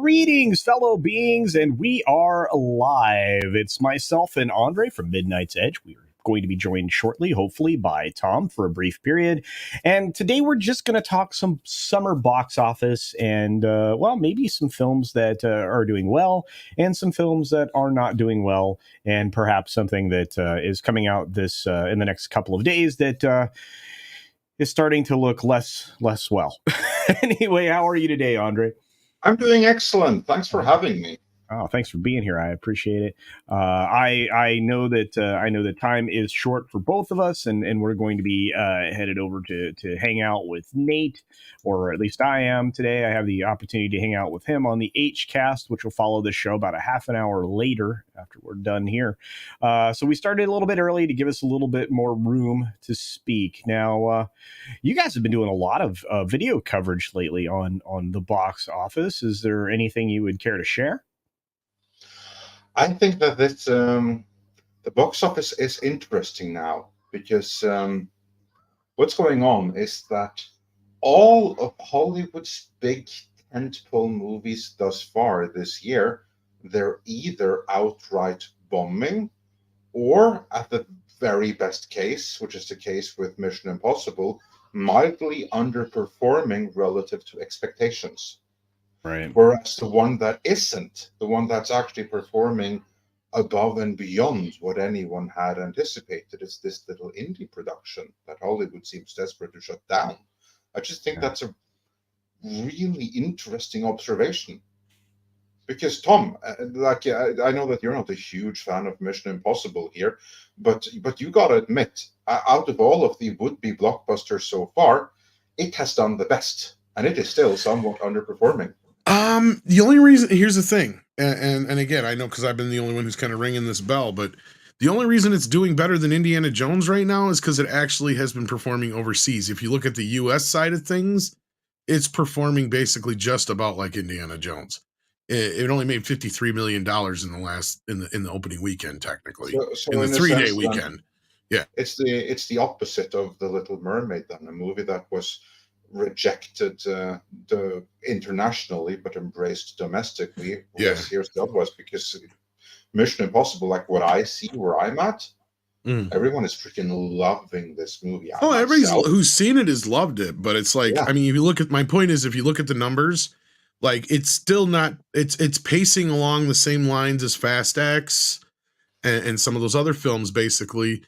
Greetings, fellow beings, and we are live. It's myself and Andre from Midnight's Edge. We are going to be joined shortly, hopefully, by Tom for a brief period. And today we're just going to talk some summer box office and, well, maybe some films that are doing well and some films that are not doing well, and perhaps something that is coming out this in the next couple of days that is starting to look less well. Anyway, how are you today, Andre? I'm doing excellent. Thanks for having me. Oh, thanks for being here. I appreciate it. I know that time is short for both of us, and we're going to be headed over to hang out with Nate, or at least I am today. I have the opportunity to hang out with him on the H-Cast, which will follow the show about a half an hour later after we're done here. So we started a little bit early to give us a little bit more room to speak. Now, you guys have been doing a lot of video coverage lately on the box office. Is there anything you would care to share? I think that the box office is interesting now because what's going on is that all of Hollywood's big tentpole movies thus far this year, they're either outright bombing or, at the very best case, which is the case with Mission Impossible, mildly underperforming relative to expectations. Right. Whereas the one that isn't, the one that's actually performing above and beyond what anyone had anticipated, is this little indie production that Hollywood seems desperate to shut down. I just think that's a really interesting observation. Because Tom, I know that you're not a huge fan of Mission Impossible here, but you got to admit, out of all of the would-be blockbusters so far, it has done the best, and it is still somewhat underperforming. The only reason, here's the thing, and again, I know because I've been the only one who's kind of ringing this bell, but the only reason it's doing better than Indiana Jones right now is because it actually has been performing overseas. If you look at the U.S. side of things, it's performing basically just about like Indiana Jones. It only made $53 million in the opening weekend, technically, so in the 3-day weekend. Yeah, it's the opposite of The Little Mermaid, then, a movie that was rejected internationally but embraced domestically. Yes, here's the other, because Mission Impossible, like what I see where I'm at, everyone is freaking loving this movie. Everybody who's seen it has loved it, but it's like, I mean, if you look at, my point is, if you look at the numbers, like, it's still not, it's pacing along the same lines as Fast X and some of those other films, basically,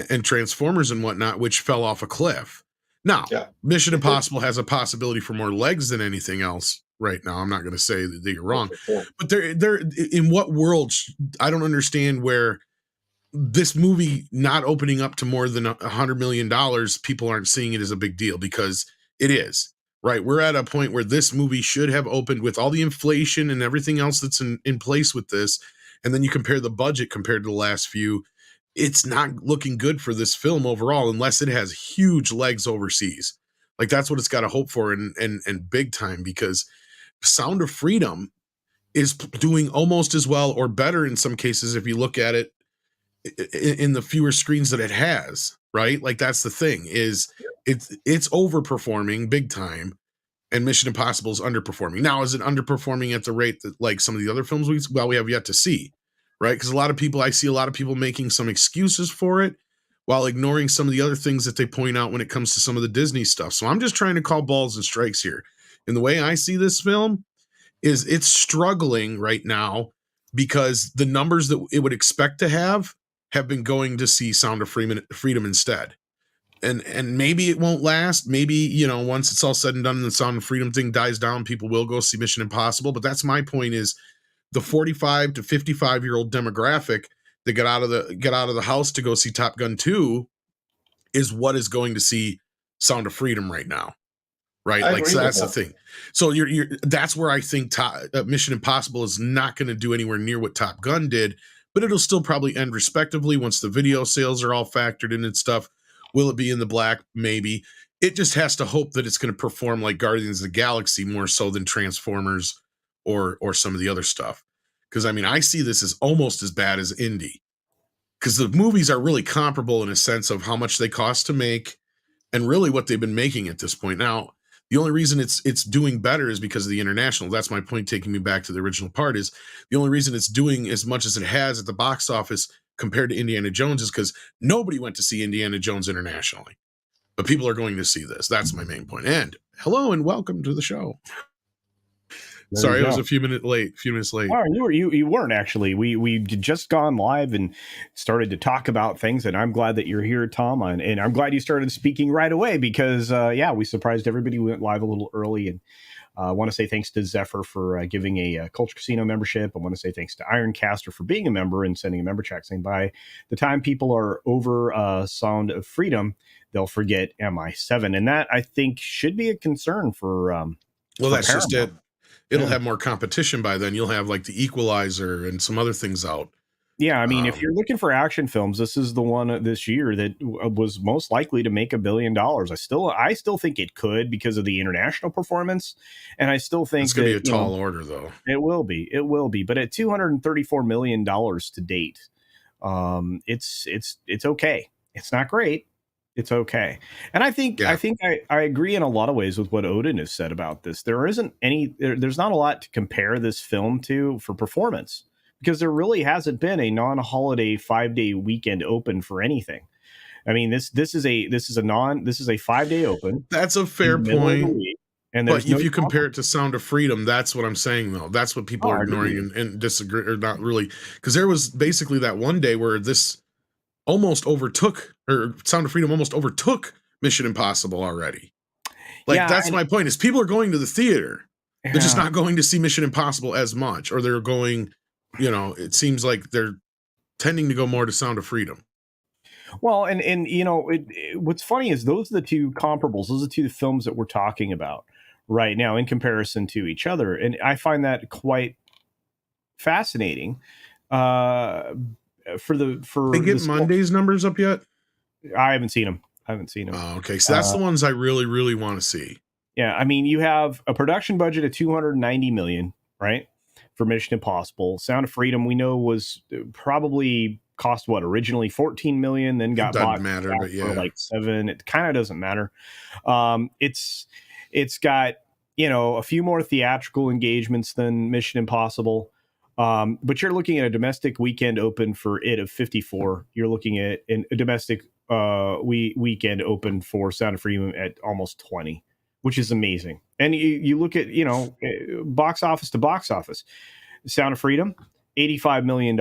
and Transformers and whatnot, which fell off a cliff. Now, Mission Impossible has a possibility for more legs than anything else right now. I'm not going to say that you're wrong, but they're in what world? I don't understand where this movie not opening up to more than $100 million, people aren't seeing it as a big deal, because it is, right? We're at a point where this movie should have opened, with all the inflation and everything else that's in place with this. And then you compare the budget compared to the last few, it's not looking good for this film overall, unless it has huge legs overseas. Like, that's what it's got to hope for, and big time, because Sound of Freedom is doing almost as well or better in some cases if you look at it in the fewer screens that it has, right? Like, that's the thing, is it's overperforming big time, and Mission Impossible is underperforming. Now, is it underperforming at the rate that, like, some of the other films we have yet to see? Right? Because I see a lot of people making some excuses for it while ignoring some of the other things that they point out when it comes to some of the Disney stuff. So I'm just trying to call balls and strikes here. And the way I see this film is it's struggling right now because the numbers that it would expect to have been going to see Sound of Freedom instead. And maybe it won't last. Maybe, you know, once it's all said and done and the Sound of Freedom thing dies down, people will go see Mission Impossible. But that's my point, is the 45 to 55-year-old demographic that get out of the house to go see Top Gun 2 is what is going to see Sound of Freedom right now. Right, I like agree so with that's the that. thing. So you're that's where I think Mission Impossible is not going to do anywhere near what Top Gun did, but it'll still probably end respectively once the video sales are all factored in and stuff. Will it be in the black? Maybe. It just has to hope that it's going to perform like Guardians of the Galaxy more so than Transformers or some of the other stuff. Because I mean, I see this as almost as bad as Indy, because the movies are really comparable in a sense of how much they cost to make and really what they've been making at this point. Now, the only reason it's doing better is because of the international. That's my point, taking me back to the original part, is the only reason it's doing as much as it has at the box office compared to Indiana Jones is because nobody went to see Indiana Jones internationally. But people are going to see this. That's my main point. And hello and welcome to the show. There Sorry, you I was go. a few minutes late. Oh, you weren't actually. We just gone live and started to talk about things, and I'm glad that you're here, Tom, and I'm glad you started speaking right away because yeah, we surprised everybody. We went live a little early, and I want to say thanks to Zephyr for giving a Culture Casino membership. I want to say thanks to Ironcaster for being a member and sending a member check saying by the time people are over Sound of Freedom, they'll forget MI7, and that I think should be a concern for. Well, that's Paramount. just it. It'll Yeah. have more competition by then. You'll have like the Equalizer and some other things out. Yeah, I mean, if you're looking for action films, this is the one this year that was most likely to make $1 billion. I still think it could because of the international performance, and I still think it's going to be a tall order, though. It will be. But at $234 million to date, it's okay. It's not great. It's okay. And I think I agree in a lot of ways with what Odin has said about this. There's not a lot to compare this film to for performance, because there really hasn't been a non-holiday 5-day weekend open for anything. I mean, this is a 5-day open. That's a fair point. And but if you compare it to Sound of Freedom, that's what I'm saying, though. That's what people are ignoring and disagree, or not really, because there was basically that one day where this almost overtook, or Sound of Freedom almost overtook Mission Impossible already. Like, that's my point, is people are going to the theater. They're just not going to see Mission Impossible as much, or they're going, it seems like they're tending to go more to Sound of Freedom. Well, and what's funny is those are the two comparables. Those are the two films that we're talking about right now in comparison to each other. And I find that quite fascinating. They get Monday's numbers up yet? I haven't seen them. Oh, okay. So that's the ones I really, really want to see. Yeah. I mean, you have a production budget of $290 million, right? For Mission Impossible. Sound of Freedom, we know, was probably cost originally $14 million, then got bought for like $7 million. It kind of doesn't matter. It's got, a few more theatrical engagements than Mission Impossible. But you're looking at a domestic weekend open for it of 54. You're looking at a domestic weekend open for Sound of Freedom at almost 20, which is amazing. And you look at, box office to box office. Sound of Freedom, $85 million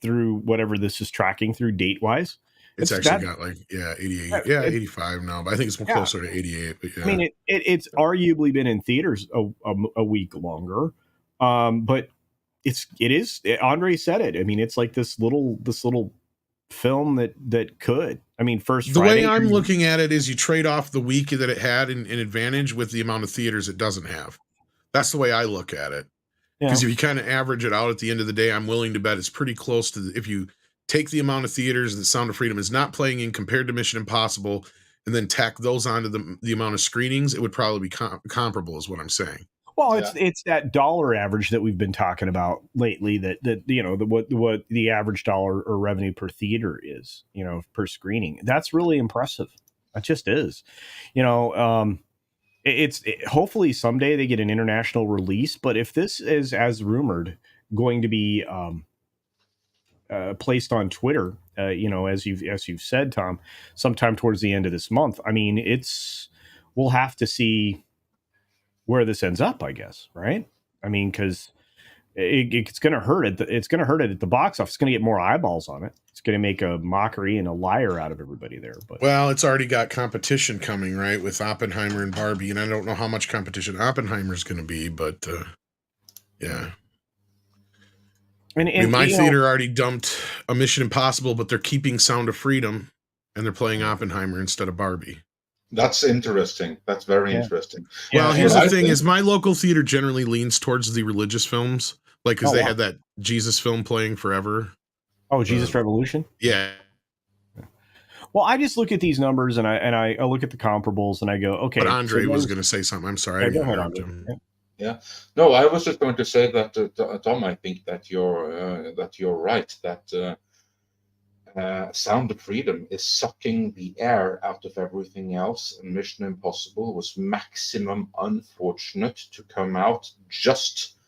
through whatever this is tracking through date wise. It's actually got 88. Yeah, 85 now, but I think it's more closer to 88. But yeah. I mean, it's arguably been in theaters a week longer. But it is, Andre said it. I mean, it's like this little film that could. I mean, first the Friday, way I'm looking at it is you trade off the week that it had in advantage with the amount of theaters it doesn't have. That's the way I look at it. Because if you kind of average it out at the end of the day, I'm willing to bet it's pretty close to if you take the amount of theaters that Sound of Freedom is not playing in compared to Mission Impossible, and then tack those onto the amount of screenings, it would probably be comparable, is what I'm saying. Well, it's that dollar average that we've been talking about lately. That what the average dollar or revenue per theater is, per screening. That's really impressive. That just is. Hopefully someday they get an international release. But if this is, as rumored, going to be placed on Twitter, as you've said, Tom, sometime towards the end of this month, I mean, we'll have to see where this ends up, I guess, right? I mean, because it's going to hurt it. It's going to hurt it at the box office. It's going to get more eyeballs on it. It's going to make a mockery and a liar out of everybody there. But it's already got competition coming, right, with Oppenheimer and Barbie, and I don't know how much competition Oppenheimer is going to be, but yeah. And my theater already dumped a Mission Impossible, but they're keeping Sound of Freedom, and they're playing Oppenheimer instead of Barbie. That's interesting. That's very interesting. Well, Yeah, here's and the thing: is my local theater generally leans towards the religious films, like because Oh, they wow. had that Jesus film playing forever. Oh, Jesus Revolution. Yeah. Well, I just look at these numbers and I look at the comparables and I go, But okay, so Andre was going to say something. I'm sorry, I yeah, didn't go ahead, interrupt Andre. him. Yeah. No, I was just going to say that, Tom, I think that you're right, that Sound of Freedom is sucking the air out of everything else. And Mission Impossible was maximum unfortunate to come out just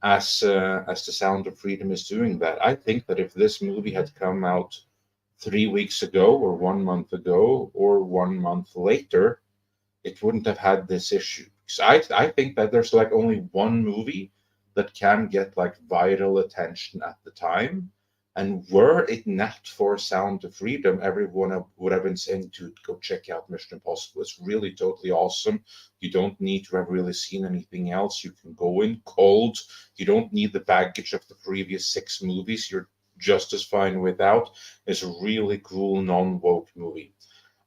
as the Sound of Freedom is doing that. I think that if this movie had come out 3 weeks ago, or 1 month ago, or 1 month later, it wouldn't have had this issue. So I think that there's like only one movie that can get like viral attention at the time. And were it not for Sound of Freedom, everyone would have been saying to go check out Mission Impossible. It's really totally awesome. You don't need to have really seen anything else. You can go in cold. You don't need the baggage of the previous 6 movies. You're just as fine without. It's a really cool, non-woke movie.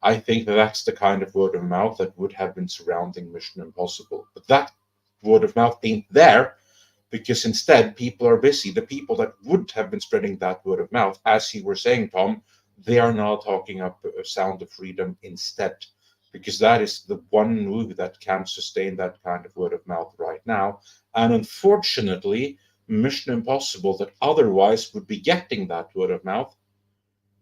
I think that that's the kind of word of mouth that would have been surrounding Mission Impossible. But that word of mouth ain't there because instead people are busy. The people that would have been spreading that word of mouth, as you were saying, Tom, they are now talking up Sound of Freedom instead, because that is the one movie that can sustain that kind of word of mouth right now. And unfortunately, Mission Impossible, that otherwise would be getting that word of mouth,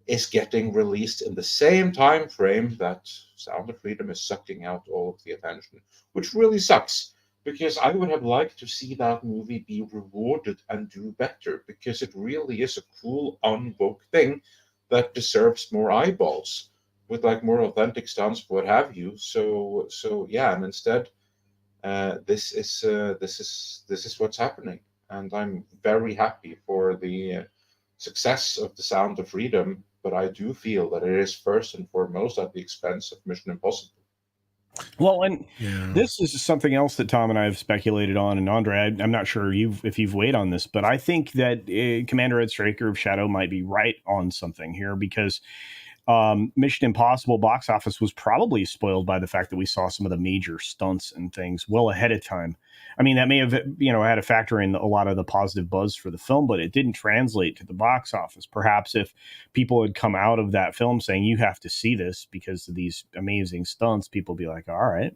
is getting released in the same time frame that Sound of Freedom is sucking out all of the attention, which really sucks because I would have liked to see that movie be rewarded and do better because it really is a cool, unwoke thing that deserves more eyeballs with like more authentic stunts, what have you. So yeah, and instead, this is what's happening, and I'm very happy for the success of the Sound of Freedom, but I do feel that it is first and foremost at the expense of Mission Impossible. Well, and this is something else that Tom and I have speculated on, and Andre, I'm not sure if you've weighed on this, but I think that Commander Ed Straker of Shadow might be right on something here because Mission Impossible box office was probably spoiled by the fact that we saw some of the major stunts and things well ahead of time. I mean, that may have had a factor in a lot of the positive buzz for the film, but it didn't translate to the box office. Perhaps if people had come out of that film saying you have to see this because of these amazing stunts, people would be like, all right.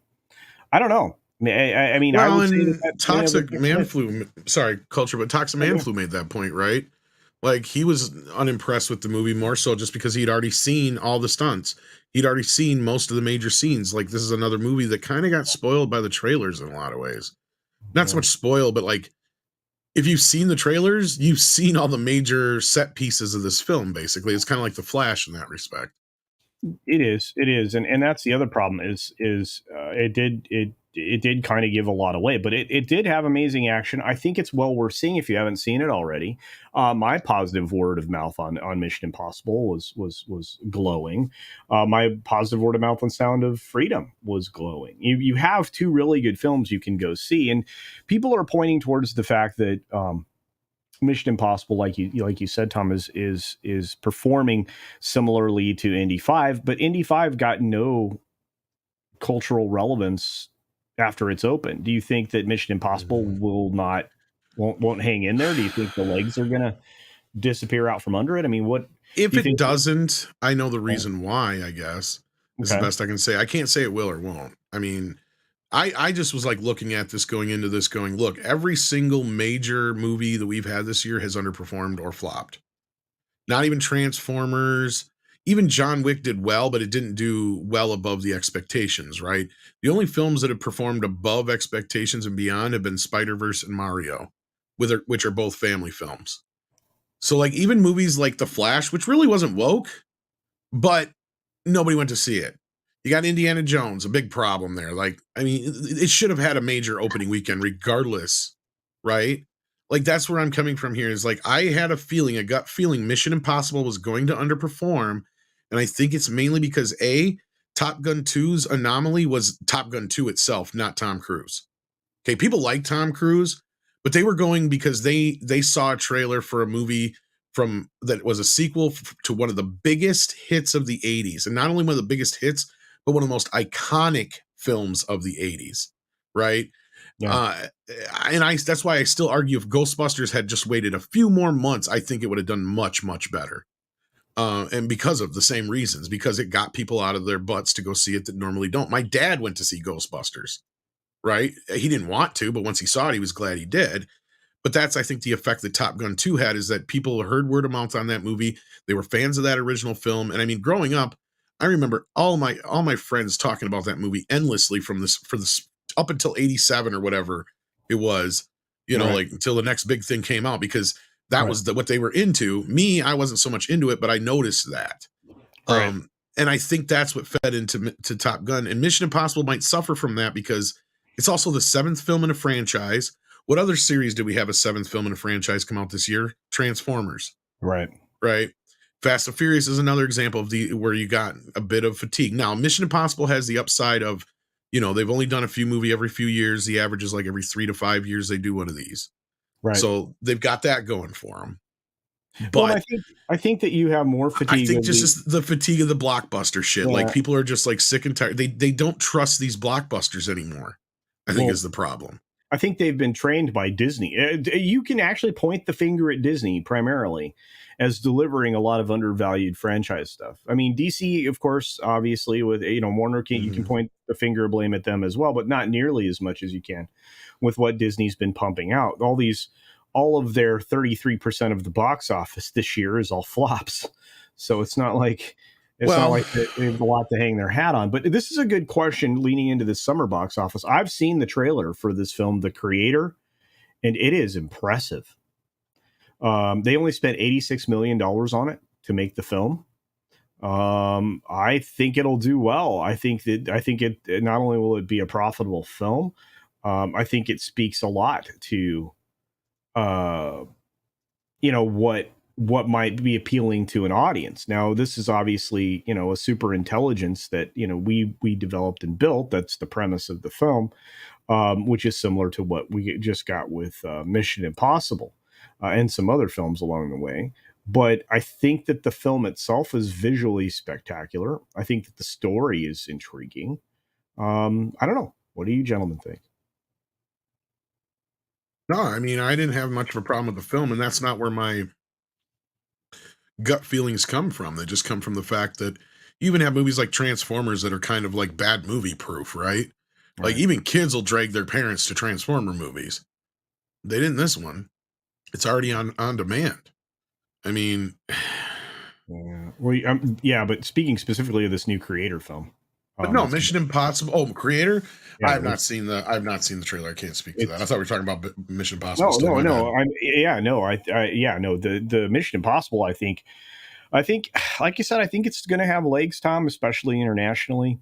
I don't know. I mean, well, I would say and Toxic Man Flu, sorry, Culture, but Toxic Man Flu made that point, right? Like he was unimpressed with the movie more so just because he'd already seen all the stunts. He'd already seen most of the major scenes. Like this is another movie that kind of got spoiled by the trailers in a lot of ways. Not so much spoiled, but like if you've seen the trailers, you've seen all the major set pieces of this film. Basically, it's kind of like The Flash in that respect. It is, and that's the other problem is it did kind of give a lot away, but it did have amazing action. I think it's well worth seeing if you haven't seen it already. My positive word of mouth on Mission Impossible was glowing. My positive word of mouth on Sound of Freedom was glowing. You have two really good films you can go see, and people are pointing towards the fact that. Mission Impossible, like you said, Tom, is performing similarly to Indy 5, but Indy 5 got no cultural relevance after it's open. Do you think that Mission Impossible won't hang in there? Do you think the legs are gonna disappear out from under it? I mean, what if do you it think? doesn't, I know the reason why, I guess. Is the Okay. best I can say. I can't say it will or won't. I mean, I just was like looking at this going into this going, look, every single major movie that we've had this year has underperformed or flopped. Not even Transformers, even John Wick did well, but it didn't do well above the expectations, right? The only films that have performed above expectations and beyond have been Spider-Verse and Mario, which are both family films. So like even movies like The Flash, which really wasn't woke, but nobody went to see it. You got Indiana Jones, a big problem there. Like, I mean, it should have had a major opening weekend regardless, right? Like, that's where I'm coming from here is like, I had a gut feeling Mission Impossible was going to underperform. And I think it's mainly because Top Gun 2's anomaly was Top Gun 2 itself, not Tom Cruise. Okay, people like Tom Cruise, but they were going because they saw a trailer for a movie from that was a sequel to one of the biggest hits of the 80s. And not only one of the biggest hits, but one of the most iconic films of the 80s, right? Yeah. And that's why I still argue if Ghostbusters had just waited a few more months, I think it would have done much, much better. And because of the same reasons, because it got people out of their butts to go see it that normally don't. My dad went to see Ghostbusters, right? He didn't want to, but once he saw it, he was glad he did. But that's, I think, the effect that Top Gun 2 had, is that people heard word of mouth on that movie. They were fans of that original film. And I mean, growing up, I remember all my friends talking about that movie endlessly for this up until 87 or whatever it was, like until the next big thing came out, because that was what they were into. Me, I wasn't so much into it, but I noticed that. Right. And I think that's what fed into Top Gun. And Mission Impossible might suffer from that because it's also the 7th film in a franchise. What other series did we have a 7th film in a franchise come out this year? Transformers. Right. Fast and Furious is another example of where you got a bit of fatigue. Now, Mission Impossible has the upside of, they've only done a few movie every few years. The average is like every 3 to 5 years they do one of these. Right. So they've got that going for them. But well, I think that you have more fatigue. I think just the fatigue of the blockbuster shit. Yeah. Like, people are just like sick and tired. They don't trust these blockbusters anymore, I think is the problem. I think they've been trained by Disney. You can actually point the finger at Disney primarily as delivering a lot of undervalued franchise stuff. I mean, DC, of course, obviously with, Warner King, you can point the finger of blame at them as well, but not nearly as much as you can with what Disney's been pumping out. All of their 33% of the box office this year is all flops. So it's not like they have a lot to hang their hat on. But this is a good question leaning into the summer box office. I've seen the trailer for this film, The Creator, and it is impressive. They only spent $86 million on it to make the film. I think it'll do well. I think it not only will it be a profitable film, I think it speaks a lot to what might be appealing to an audience. Now, this is obviously, a super intelligence that, we developed and built. That's the premise of the film, which is similar to what we just got with Mission Impossible and some other films along the way. But I think that the film itself is visually spectacular. I think that the story is intriguing. I don't know. What do you gentlemen think? No, I mean, I didn't have much of a problem with the film, and that's not where my gut feelings come from. They just come from the fact that you even have movies like Transformers that are kind of like bad movie proof, right? Like, even kids will drag their parents to Transformer movies. They didn't this one. It's already on demand. I mean, yeah. Well, but speaking specifically of this new Creator film. But no, Mission Impossible. Oh, Creator. Yeah, I've not seen the trailer. I can't speak to that. I thought we were talking about Mission Impossible. No. The Mission Impossible. I think, like you said, I think it's going to have legs, Tom, especially internationally.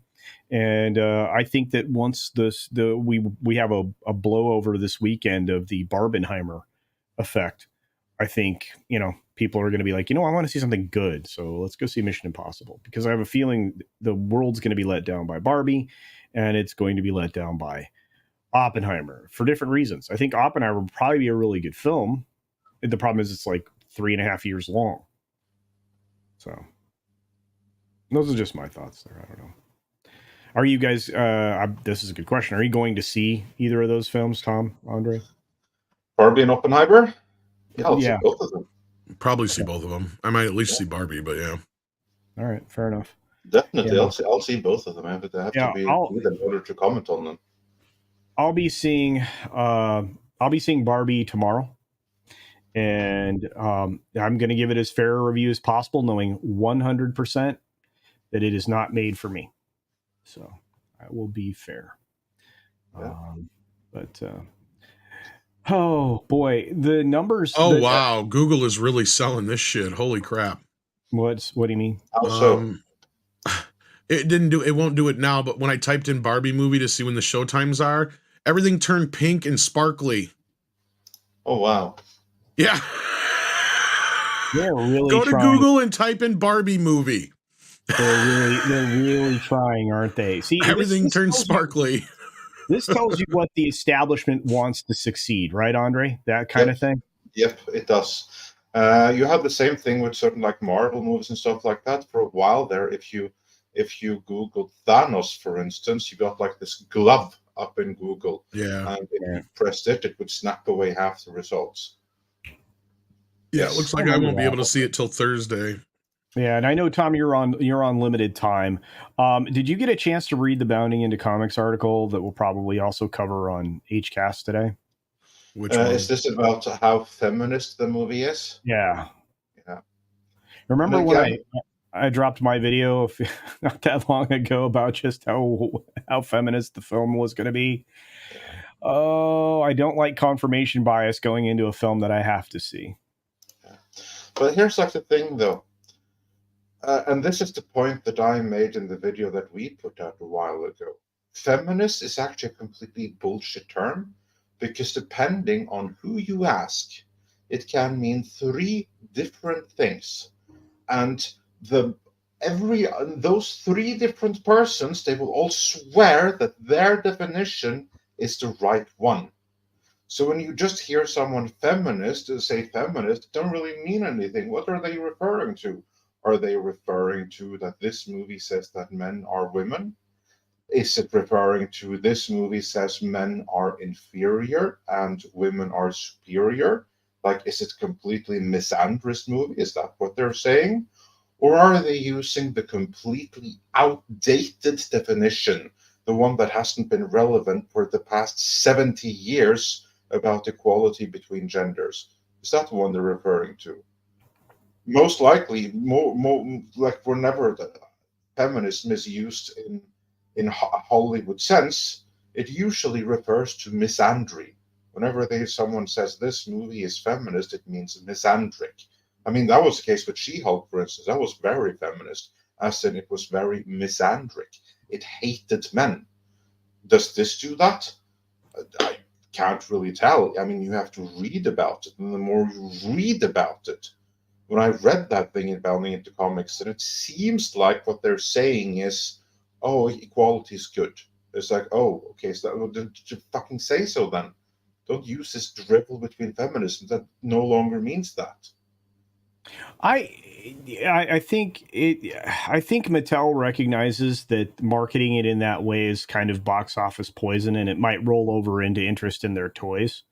And I think that once we have a blowover this weekend of the Barbenheimer effect, I think, people are going to be like, I want to see something good. So let's go see Mission Impossible, because I have a feeling the world's going to be let down by Barbie, and it's going to be let down by Oppenheimer for different reasons. I think Oppenheimer will probably be a really good film. The problem is it's like 3.5 years long. So those are just my thoughts there. I don't know. Are you guys, this is a good question. Are you going to see either of those films, Tom, Andre? Barbie and Oppenheimer? Yeah, I'll see both of them. Probably see both of them. I might at least see Barbie, but yeah. All right, fair enough. Definitely, yeah. I'll see both of them. I have to be in order to comment on them. I'll be seeing Barbie tomorrow, and I'm going to give it as fair a review as possible, knowing 100% that it is not made for me. So I will be fair. Yeah. Oh boy, the numbers. Oh wow, Google is really selling this shit. Holy crap! What do you mean? Also, it won't do it now. But when I typed in Barbie movie to see when the show times are, everything turned pink and sparkly. Oh wow! Yeah. They're really go to Google and type in Barbie movie. They're really trying, aren't they? See, everything turns sparkly. This tells you what the establishment wants to succeed, right, Andre? That kind of thing? Yep, it does. You have the same thing with certain like Marvel movies and stuff like that for a while there. If you if you Googled Thanos, for instance, you got like this glove up in Google. Yeah. And if you pressed it, it would snap away half the results. Yeah, it looks like I won't be able to see it till Thursday. Yeah, and I know, Tom, you're on limited time. Did you get a chance to read the Bounding into Comics article that we'll probably also cover on HCast today? Which one? Is this about how feminist the movie is? Yeah. Yeah. Remember when I dropped my video not that long ago about just how feminist the film was going to be? Yeah. Oh, I don't like confirmation bias going into a film that I have to see. Yeah. But here's like the thing, though. And this is the point that I made in the video that we put out a while ago. Feminist is actually a completely bullshit term, because depending on who you ask, it can mean 3 different things. And those 3 different persons, they will all swear that their definition is the right one. So when you just hear someone feminist say feminist, it don't really mean anything. What are they referring to? Are they referring to that this movie says that men are women? Is it referring to this movie says men are inferior and women are superior? Like, is it completely misandrist movie? Is that what they're saying? Or are they using the completely outdated definition, the one that hasn't been relevant for the past 70 years about equality between genders? Is that the one they're referring to? Most likely, more like whenever the feminism is used in Hollywood sense, it usually refers to misandry. Whenever someone says this movie is feminist, it means misandric. I mean, that was the case with She-Hulk, for instance. That was very feminist, as in it was very misandric. It hated men. Does this do that? I can't really tell. I mean, you have to read about it, and the more you read about it, when I read that thing in Bounding into Comics, and it seems like what they're saying is, oh, equality is good. It's like, oh, okay, so don't you fucking say so then. Don't use this drivel between feminism. That no longer means that. I think Mattel recognizes that marketing it in that way is kind of box office poison, and it might roll over into interest in their toys,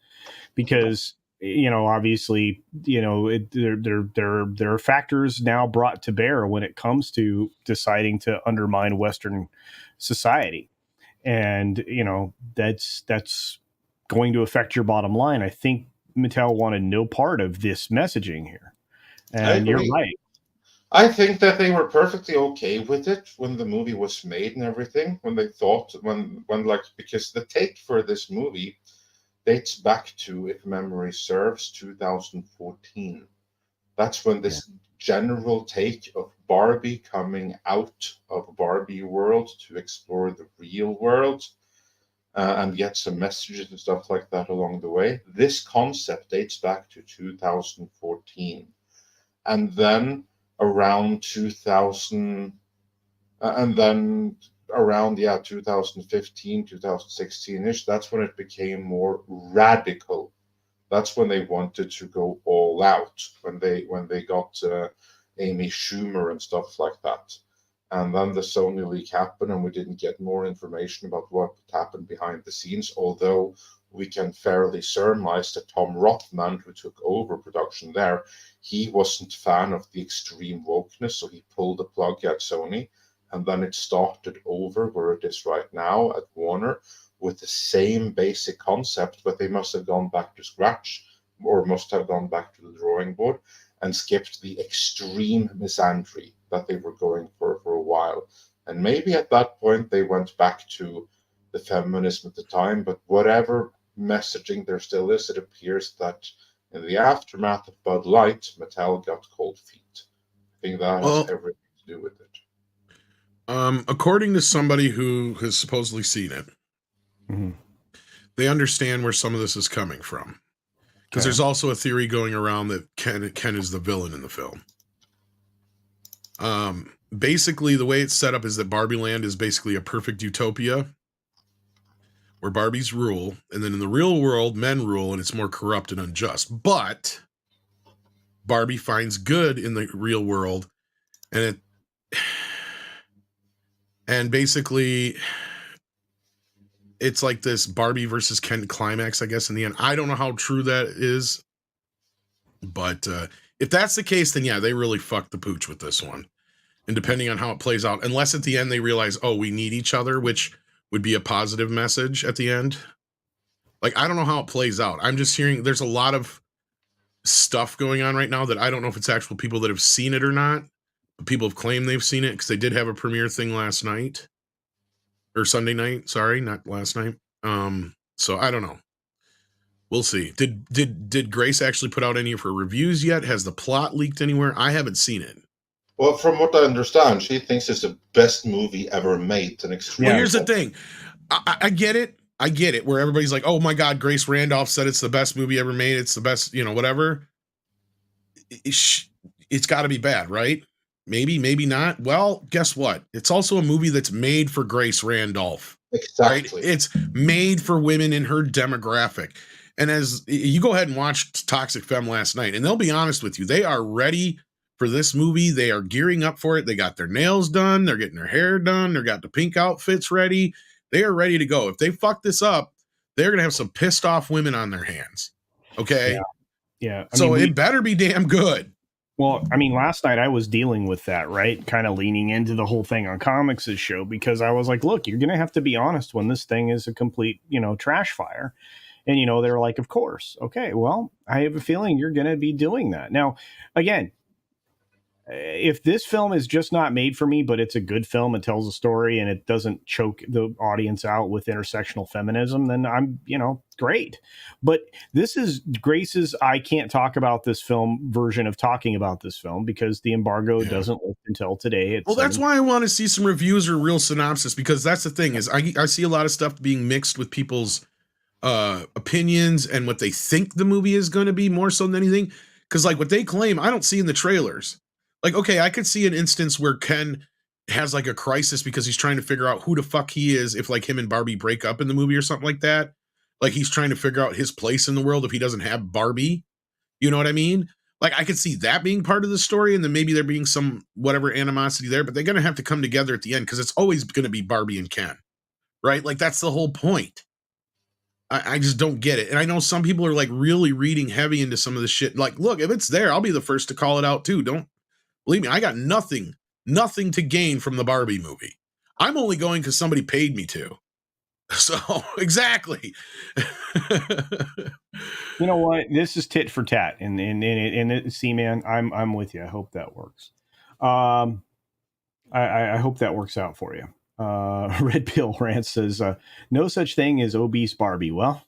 because obviously there are factors now brought to bear when it comes to deciding to undermine Western society, and that's going to affect your bottom line. I think Mattel wanted no part of this messaging here. And you're right. I think that they were perfectly okay with it when the movie was made and everything. When they thought, because the take for this movie dates back to, if memory serves, 2014. That's when this general take of Barbie coming out of Barbie world to explore the real world and get some messages and stuff like that along the way. This concept dates back to 2014. And then around 2000, and then around 2015, 2016ish, that's when it became more radical. That's when they wanted to go all out, when they got Amy Schumer and stuff like that. And then the Sony leak happened, and we didn't get more information about what happened behind the scenes, although we can fairly surmise that Tom Rothman, who took over production there, he wasn't a fan of the extreme wokeness, so he pulled the plug at Sony, and then it started over where it is right now at Warner with the same basic concept, but they must have gone back to scratch, or must have gone back to the drawing board and skipped the extreme misandry that they were going for a while. And maybe at that point they went back to the feminism at the time, but whatever messaging there still is, it appears that in the aftermath of Bud Light, Mattel got cold feet. I think that has everything to do with it. According to somebody who has supposedly seen it, they understand where some of this is coming from. Because there's also a theory going around that Ken is the villain in the film. Basically, the way it's set up is that Barbie Land is basically a perfect utopia where Barbies rule, and then in the real world, men rule, and it's more corrupt and unjust. But Barbie finds good in the real world, and And basically, it's like this Barbie versus Ken climax, I guess, in the end. I don't know how true that is. But if that's the case, then yeah, they really fucked the pooch with this one. And depending on how it plays out, unless at the end they realize, oh, we need each other, which would be a positive message at the end. Like, I don't know how it plays out. I'm just hearing there's a lot of stuff going on right now that I don't know if it's actual people that have seen it or not. But people have claimed they've seen it because they did have a premiere thing last night. Or Sunday night, sorry, not last night. So I don't know. We'll see. Did Grace actually put out any of her reviews yet? Has the plot leaked anywhere? I haven't seen it. Well, from what I understand, she thinks it's the best movie ever made. Well, here's the thing. I get it. I get it. Where everybody's like, "Oh my God, Grace Randolph said it's the best movie ever made. It's the best, whatever." It's got to be bad, right? Maybe, maybe not. Well, guess what? It's also a movie that's made for Grace Randolph. Exactly. Right? It's made for women in her demographic. And as you go ahead and watch Toxic Femme last night, and they'll be honest with you, they are ready for this movie. They are gearing up for it. They got their nails done. They're getting their hair done. They've got the pink outfits ready. They are ready to go. If they fuck this up, they're going to have some pissed off women on their hands. Okay. Yeah. So it better be damn good. Well, I mean, last night I was dealing with that, right? Kind of leaning into the whole thing on Comics' show, because I was like, look, you're going to have to be honest when this thing is a complete, trash fire. And, they're like, of course. Okay, well, I have a feeling you're going to be doing that. Now, again, if this film is just not made for me, but it's a good film, it tells a story and it doesn't choke the audience out with intersectional feminism, then I'm, great. But this is Grace's I can't talk about this film version of talking about this film because the embargo doesn't lift until today. Well, that's why I want to see some reviews or real synopsis, because that's the thing is I see a lot of stuff being mixed with people's opinions and what they think the movie is going to be more so than anything. Because like what they claim, I don't see in the trailers. Like, okay, I could see an instance where Ken has like a crisis because he's trying to figure out who the fuck he is if like him and Barbie break up in the movie or something like that. Like he's trying to figure out his place in the world if he doesn't have Barbie. You know what I mean? Like I could see that being part of the story, and then maybe there being some whatever animosity there, but they're going to have to come together at the end because it's always going to be Barbie and Ken, right? Like that's the whole point. I just don't get it. And I know some people are like really reading heavy into some of this shit. Like, look, if it's there, I'll be the first to call it out too. Don't believe me. I got nothing to gain from the Barbie movie. I'm only going because somebody paid me to. So exactly. You know what? This is tit for tat, and see, man, I'm with you. I hope that works. I hope that works out for you. Red Pill Rant says, no such thing as obese Barbie. Well,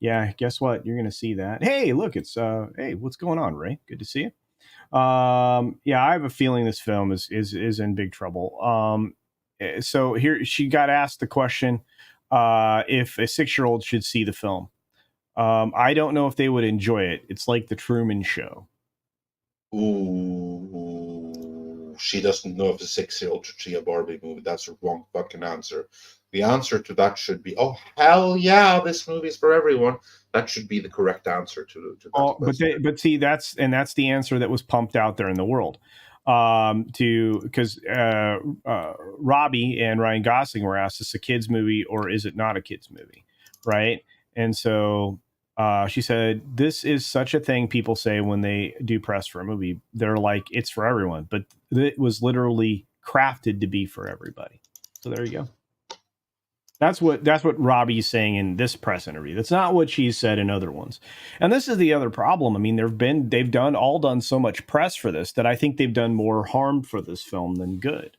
guess what? You're going to see that. Hey, look, it's, hey, what's going on, Ray? Good to see you. I have a feeling this film is in big trouble. So here she got asked the question, if a 6-year-old should see the film. I don't know if they would enjoy it. It's like the Truman Show. Ooh, she doesn't know if a 6-year-old should see a Barbie movie. That's a wrong fucking answer. The answer to that should be, oh, hell yeah, this movie's for everyone. That should be the correct answer to that. But see, that's the answer that was pumped out there in the world. Because Robbie and Ryan Gosling were asked, is this a kid's movie or is it not a kid's movie? Right. And so she said, this is such a thing people say when they do press for a movie. They're like, it's for everyone, but it was literally crafted to be for everybody. So there you go. That's what Robbie's saying in this press interview. That's not what she's said in other ones. And this is the other problem. I mean, they've done so much press for this that I think they've done more harm for this film than good.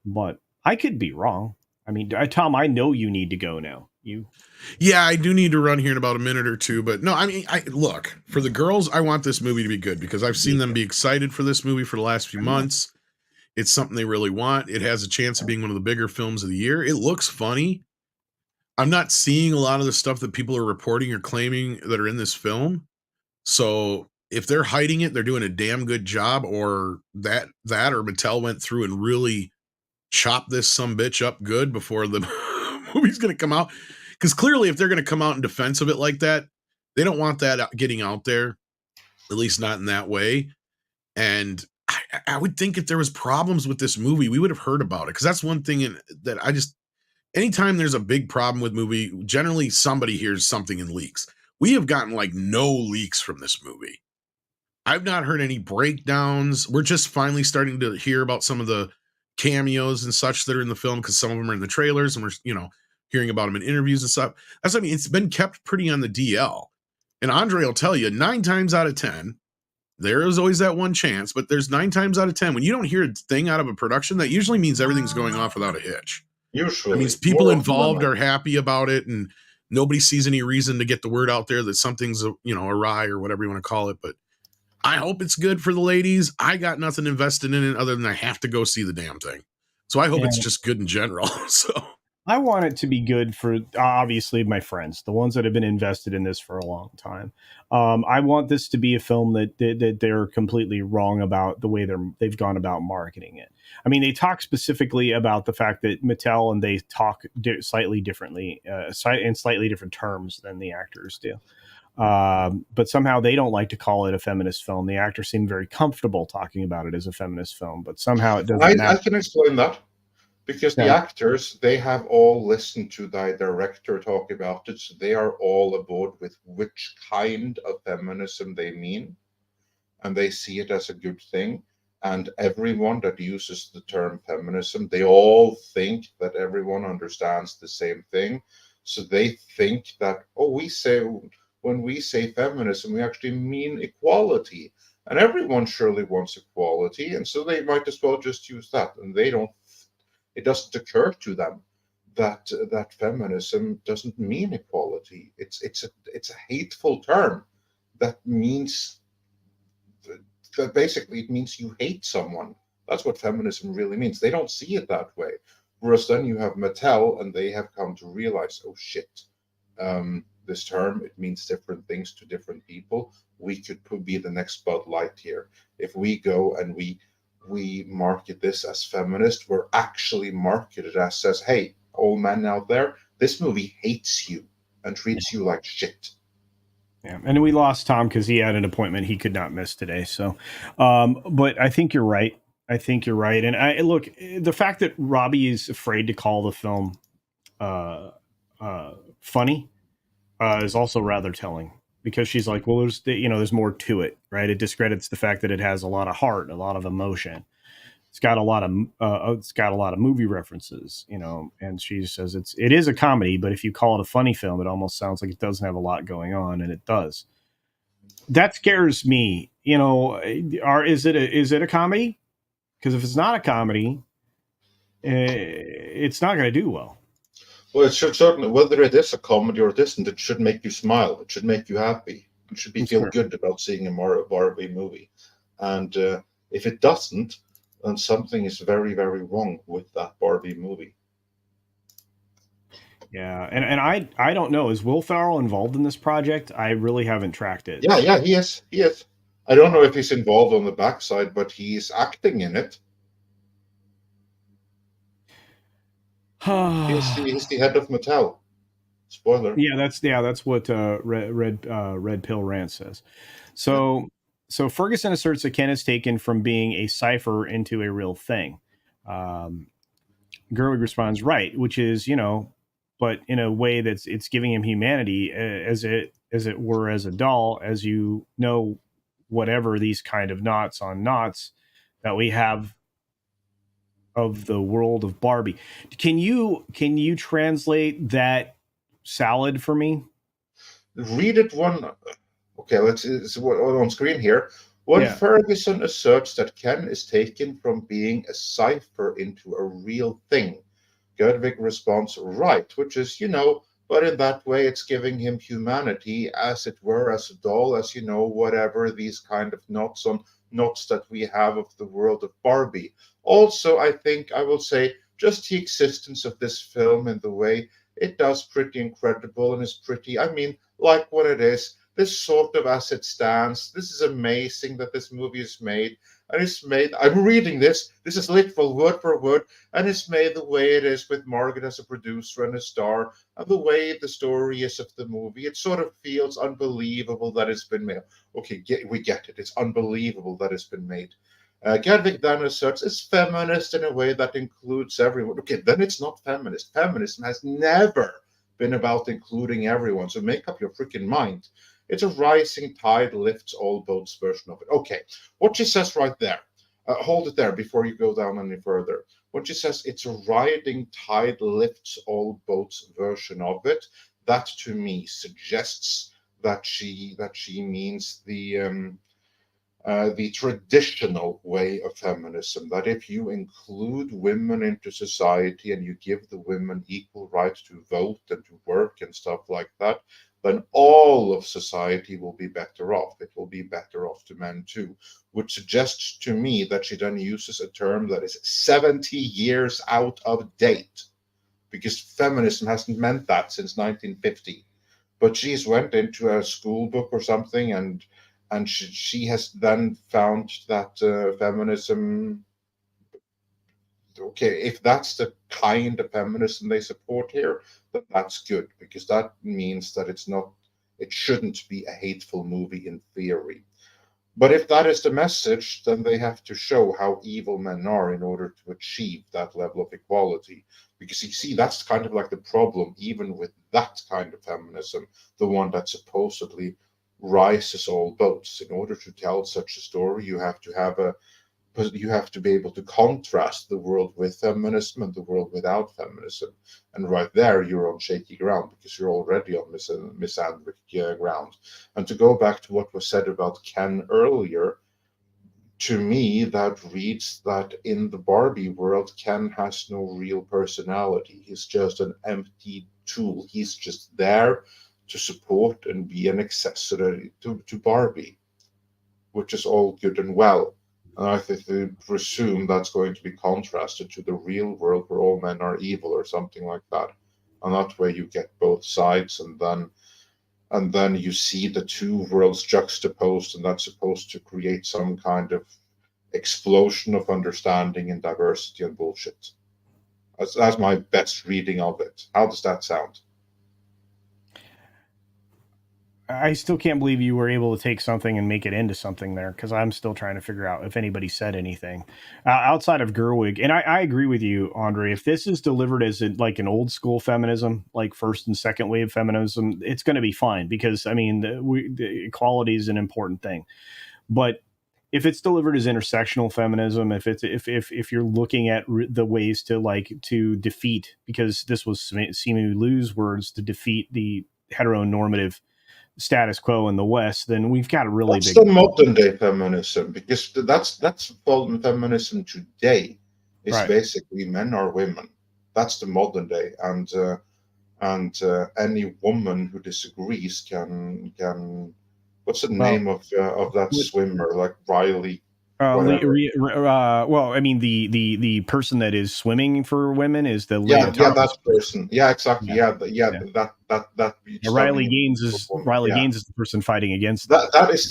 But I could be wrong. I mean, Tom, I know you need to go now. Yeah, I do need to run here in about a minute or two. But no, I mean, look, for the girls, I want this movie to be good because I've seen them be excited for this movie for the last few months. It's something they really want. It has a chance of being one of the bigger films of the year. It looks funny. I'm not seeing a lot of the stuff that people are reporting or claiming that are in this film. So if they're hiding it, they're doing a damn good job, or that or Mattel went through and really chopped this sumbitch up good before the movie's going to come out. Because clearly if they're going to come out in defense of it like that, they don't want that getting out there, at least not in that way. And I would think if there was problems with this movie, we would have heard about it, because that's one thing that I just, anytime there's a big problem with movie, generally somebody hears something in leaks. We have gotten like no leaks from this movie. I've not heard any breakdowns. We're just finally starting to hear about some of the cameos and such that are in the film, because some of them are in the trailers, and we're, hearing about them in interviews and stuff. That's, I mean, it's been kept pretty on the DL. And Andre will tell you 9 times out of 10, there is always that one chance, but there's 9 times out of 10 when you don't hear a thing out of a production, that usually means everything's going off without a hitch. Usually. That means people involved are happy about it, and nobody sees any reason to get the word out there that something's, awry or whatever you want to call it. But I hope it's good for the ladies. I got nothing invested in it other than I have to go see the damn thing. So I hope it's just good in general. So I want it to be good for, obviously, my friends, the ones that have been invested in this for a long time. I want this to be a film that they're completely wrong about the way they've gone about marketing it. I mean, they talk specifically about the fact that Mattel and they talk slightly differently, in slightly different terms than the actors do. But somehow they don't like to call it a feminist film. The actors seem very comfortable talking about it as a feminist film, but somehow it doesn't matter. I can explain that. Because the actors, they have all listened to the director talk about it, so they are all aboard with which kind of feminism they mean, and they see it as a good thing. And everyone that uses the term feminism, they all think that everyone understands the same thing. So they think that, when we say feminism, we actually mean equality. And everyone surely wants equality, and so they might as well just use that. And it doesn't occur to them that feminism doesn't mean equality. It's a hateful term that means that basically it means you hate someone. That's what feminism really means. They don't see it that way. Whereas then you have Mattel, and they have come to realize, oh shit, this term, it means different things to different people. We could be the next Bud Light here. If we go and we market this as feminist, we're actually marketed as says, hey, all men out there, this movie hates you and treats you like shit. Yeah, and we lost Tom because he had an appointment he could not miss today. So, but I think you're right. And I look, the fact that Robbie is afraid to call the film funny is also rather telling, because she's like, well, there's more to it, right? It discredits the fact that it has a lot of heart, a lot of emotion. It's got a lot of movie references, and she says it is a comedy, but if you call it a funny film, it almost sounds like it doesn't have a lot going on, and it does. That scares me. Is it a comedy? Because if it's not a comedy, it's not going to do well. Well, it should certainly, whether it is a comedy or it isn't, it should make you smile. It should make you happy. You should feel good about seeing a Barbie movie. And if it doesn't, then something is very, very wrong with that Barbie movie. Yeah, and I don't know. Is Will Ferrell involved in this project? I really haven't tracked it. Yeah, he is. I don't know if he's involved on the backside, but he's acting in it. he's the head of Mattel. Spoiler. Yeah, that's what Red Pill Rant says. So Ferguson asserts that Ken is taken from being a cipher into a real thing. Gerwig responds, right, which is, but in a way that's it's giving him humanity as it were, as a doll, as whatever these kind of knots on knots that we have of the world of Barbie. Can you translate that salad for me? Read it one. Okay, it's on screen here. When Ferguson asserts that Ken is taken from being a cipher into a real thing, Gerwig responds, right, which is, but in that way it's giving him humanity, as it were, as a doll, as, whatever these kind of knots that we have of the world of Barbie. Also, I think I will say just the existence of this film in the way it does pretty incredible and is pretty, like what it is. This sort of as it stands. This is amazing that this movie is made. And it's made, I'm reading this is literal word for word, and it's made the way it is with Margaret as a producer and a star, and the way the story is of the movie. It sort of feels unbelievable that it's been made. Okay, we get it. It's unbelievable that it's been made. Gerwig then asserts is feminist in a way that includes everyone. Okay, then it's not feminist. Feminism has never been about including everyone. So make up your freaking mind. It's a rising tide lifts all boats version of it. Okay, what she says right there. Hold it there before you go down any further. When she says it's a rising tide lifts all boats version of it, that to me suggests that she means the traditional way of feminism, that if you include women into society and you give the women equal right to vote and to work and stuff like that, then all of society will be better off. It will be better off to men too, which suggests to me that she then uses a term that is 70 years out of date, because feminism hasn't meant that since 1950. But she's went into a school book or something, and she has then found that feminism, okay, if that's the kind of feminism they support here, then that's good, because that means that it shouldn't be a hateful movie in theory. But if that is the message, then they have to show how evil men are in order to achieve that level of equality. Because you see, that's kind of like the problem, even with that kind of feminism, the one that supposedly rises all boats. In order to tell such a story, you have to be able to contrast the world with feminism and the world without feminism. And right there, you're on shaky ground, because you're already on misandric ground. And to go back to what was said about Ken earlier, to me, that reads that in the Barbie world, Ken has no real personality. He's just an empty tool. He's just there to support and be an accessory to Barbie, which is all good and well. And I think they presume that's going to be contrasted to the real world where all men are evil or something like that. And that way you get both sides, and then you see the two worlds juxtaposed, and that's supposed to create some kind of explosion of understanding and diversity and bullshit. That's my best reading of it. How does that sound? I still can't believe you were able to take something and make it into something there, because I'm still trying to figure out if anybody said anything outside of Gerwig. And I agree with you, Andre. If this is delivered as like an old school feminism, like first and second wave feminism, it's going to be fine, because I mean, the equality is an important thing. But if it's delivered as intersectional feminism, if you're looking at the ways to defeat, because this was Simu Liu's words, to defeat the heteronormative status quo in the West, then we've got a really that's big the modern day feminism, because that's modern feminism today is right. basically men are women. That's the modern day, and any woman who disagrees can what's the name of that swimmer, like Riley? Well, I mean, the person that is swimming for women is the Leah yeah, Thomas that person. Yeah, exactly. Yeah. That Riley Gaines is the person fighting against them. That is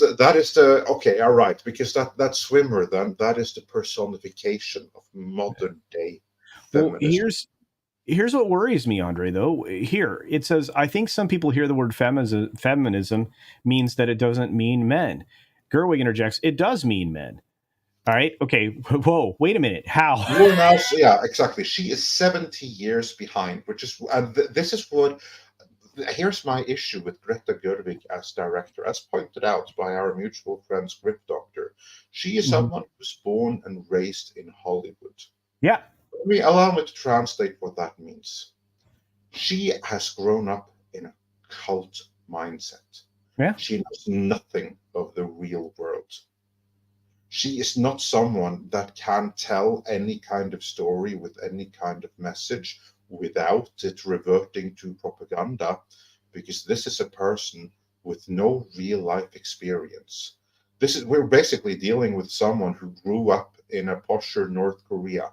the okay, all right, because that swimmer, then that is the personification of modern day feminism. Well, here's what worries me, Andre, though. Here it says, I think some people hear the word feminism means that it doesn't mean men. Gerwig interjects, it does mean men. All right. Okay. Whoa. Wait a minute. How? Yeah, exactly. She is 70 years behind, which is, and this is what. Here's my issue with Greta Gerwig as director, as pointed out by our mutual friend Script Doctor. She is someone who's born and raised in Hollywood. Yeah. Allow me to translate what that means. She has grown up in a cult mindset. Yeah. She knows nothing of the real world. She is not someone that can tell any kind of story with any kind of message without it reverting to propaganda, because this is a person with no real life experience. We're basically dealing with someone who grew up in a posher North Korea.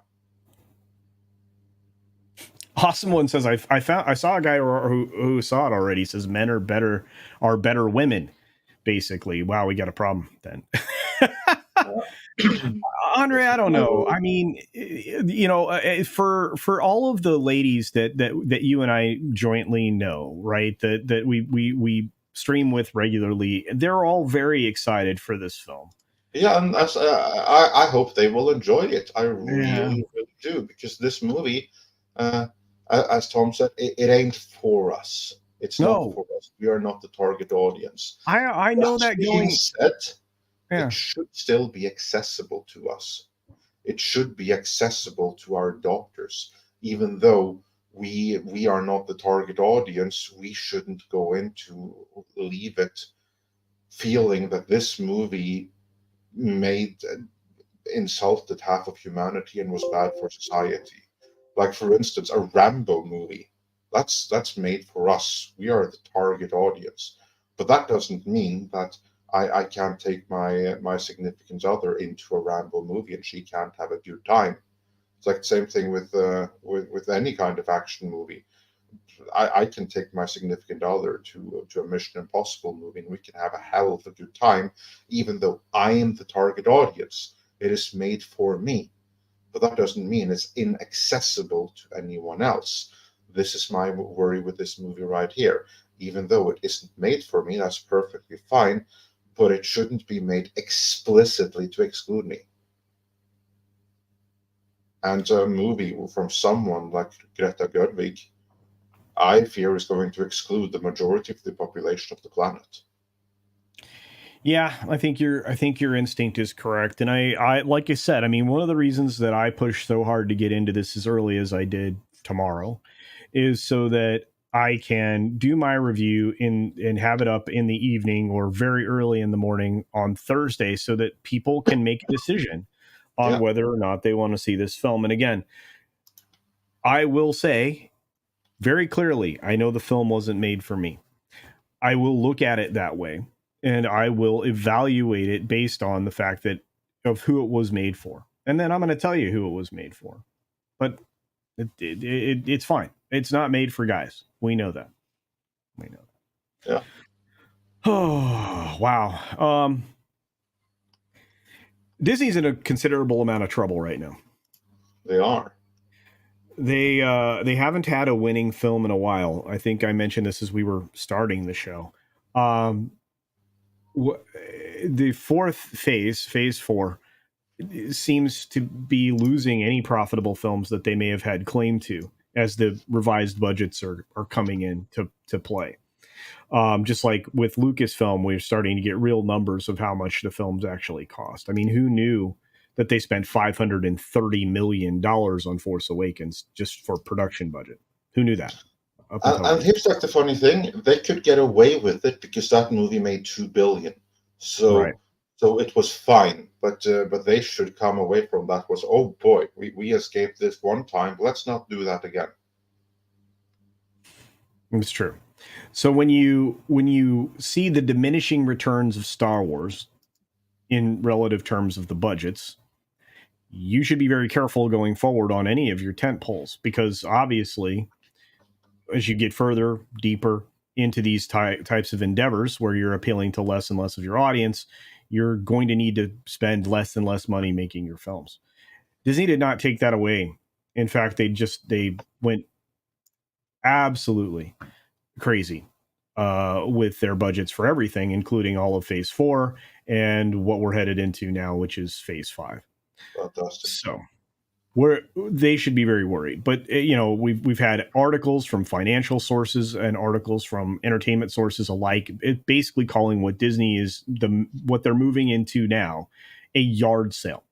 Awesome One says, I saw a guy who saw it already. He says men are better women, basically. Wow, we got a problem then. Andre, I don't know. I mean, for all of the ladies that you and I jointly know, right? That we stream with regularly, they're all very excited for this film. Yeah, and I hope they will enjoy it. I Yeah. really, really do, because this movie, uh, as Tom said, it ain't for us. It's not No, for us. We are not the target audience. I know That that being going. said, it Yeah. should still be accessible to us. It should be accessible to our daughters, even though we are not the target audience. We shouldn't go into leave it feeling that this movie made insulted half of humanity and was bad for society. Like, for instance, a Rambo movie. That's made for us. We are the target audience. But that doesn't mean that I can't take my significant other into a Rambo movie and she can't have a good time. It's like the same thing with any kind of action movie. I can take my significant other to a Mission Impossible movie and we can have a hell of a good time, even though I am the target audience. It is made for me, but that doesn't mean it's inaccessible to anyone else. This is my worry with this movie right here. Even though it isn't made for me, that's perfectly fine, but it shouldn't be made explicitly to exclude me. And a movie from someone like Greta Gerwig, I fear, is going to exclude the majority of the population of the planet. Yeah, I think your instinct is correct. And I like I said, I mean, one of the reasons that I pushed so hard to get into this as early as I did tomorrow is so that I can do my review in and have it up in the evening or very early in the morning on Thursday so that people can make a decision on Yeah. whether or not they want to see this film. And again, I will say very clearly, I know the film wasn't made for me. I will look at it that way and I will evaluate it based on the fact that of who it was made for. And then I'm going to tell you who it was made for. But it's fine. It's not made for guys. We know that. We know that. Yeah. Oh, wow. Disney's in a considerable amount of trouble right now. They are. They haven't had a winning film in a while. I think I mentioned this as we were starting the show. Um, the fourth phase 4, seems to be losing any profitable films that they may have had claim to as the revised budgets are coming in to play. Just like with Lucasfilm, we're starting to get real numbers of how much the films actually cost. I mean, who knew that they spent $530 million on Force Awakens just for production budget? Who knew that up until And recently? here's like the funny thing: they could get away with it because that movie made 2 billion. Right. So it was fine. But they should come away from that was, oh boy, we escaped this one time. Let's not do that again. It's true. So when you see the diminishing returns of Star Wars in relative terms of the budgets, you should be very careful going forward on any of your tent poles because obviously, as you get further deeper into these types of endeavors where you're appealing to less and less of your audience, you're going to need to spend less and less money making your films. Disney did not take that away. In fact, they went absolutely crazy with their budgets for everything, including all of Phase 4 and what we're headed into now, which is Phase 5. Fantastic. So they should be very worried. But we've had articles from financial sources and articles from entertainment sources alike, it basically calling what Disney is what they're moving into now a yard sale.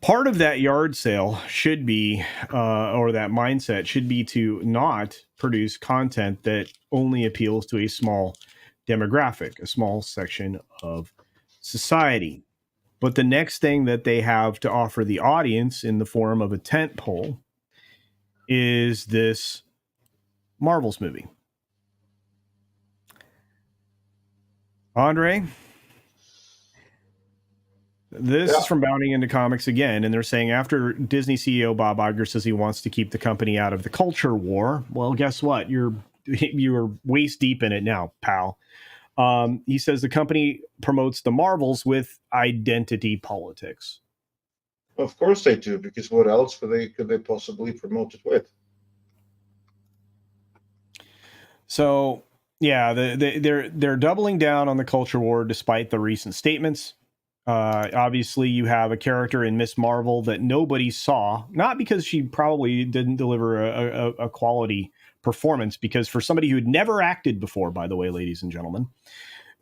Part of that yard sale should be, or that mindset should be, to not produce content that only appeals to a small demographic, a small section of society. But the next thing that they have to offer the audience in the form of a tent pole is this Marvel's movie. Andre, this Yeah. is from Bounding into Comics again, and they're saying after Disney CEO Bob Iger says he wants to keep the company out of the culture war. Well, guess what? You're waist deep in it now, pal. He says the company promotes the Marvels with identity politics. Of course they do, because what else could they possibly promote it with? So Yeah, they're doubling down on the culture war despite the recent statements. Obviously, you have a character in Miss Marvel that nobody saw, not because she probably didn't deliver a quality performance, because for somebody who had never acted before, by the way, ladies and gentlemen,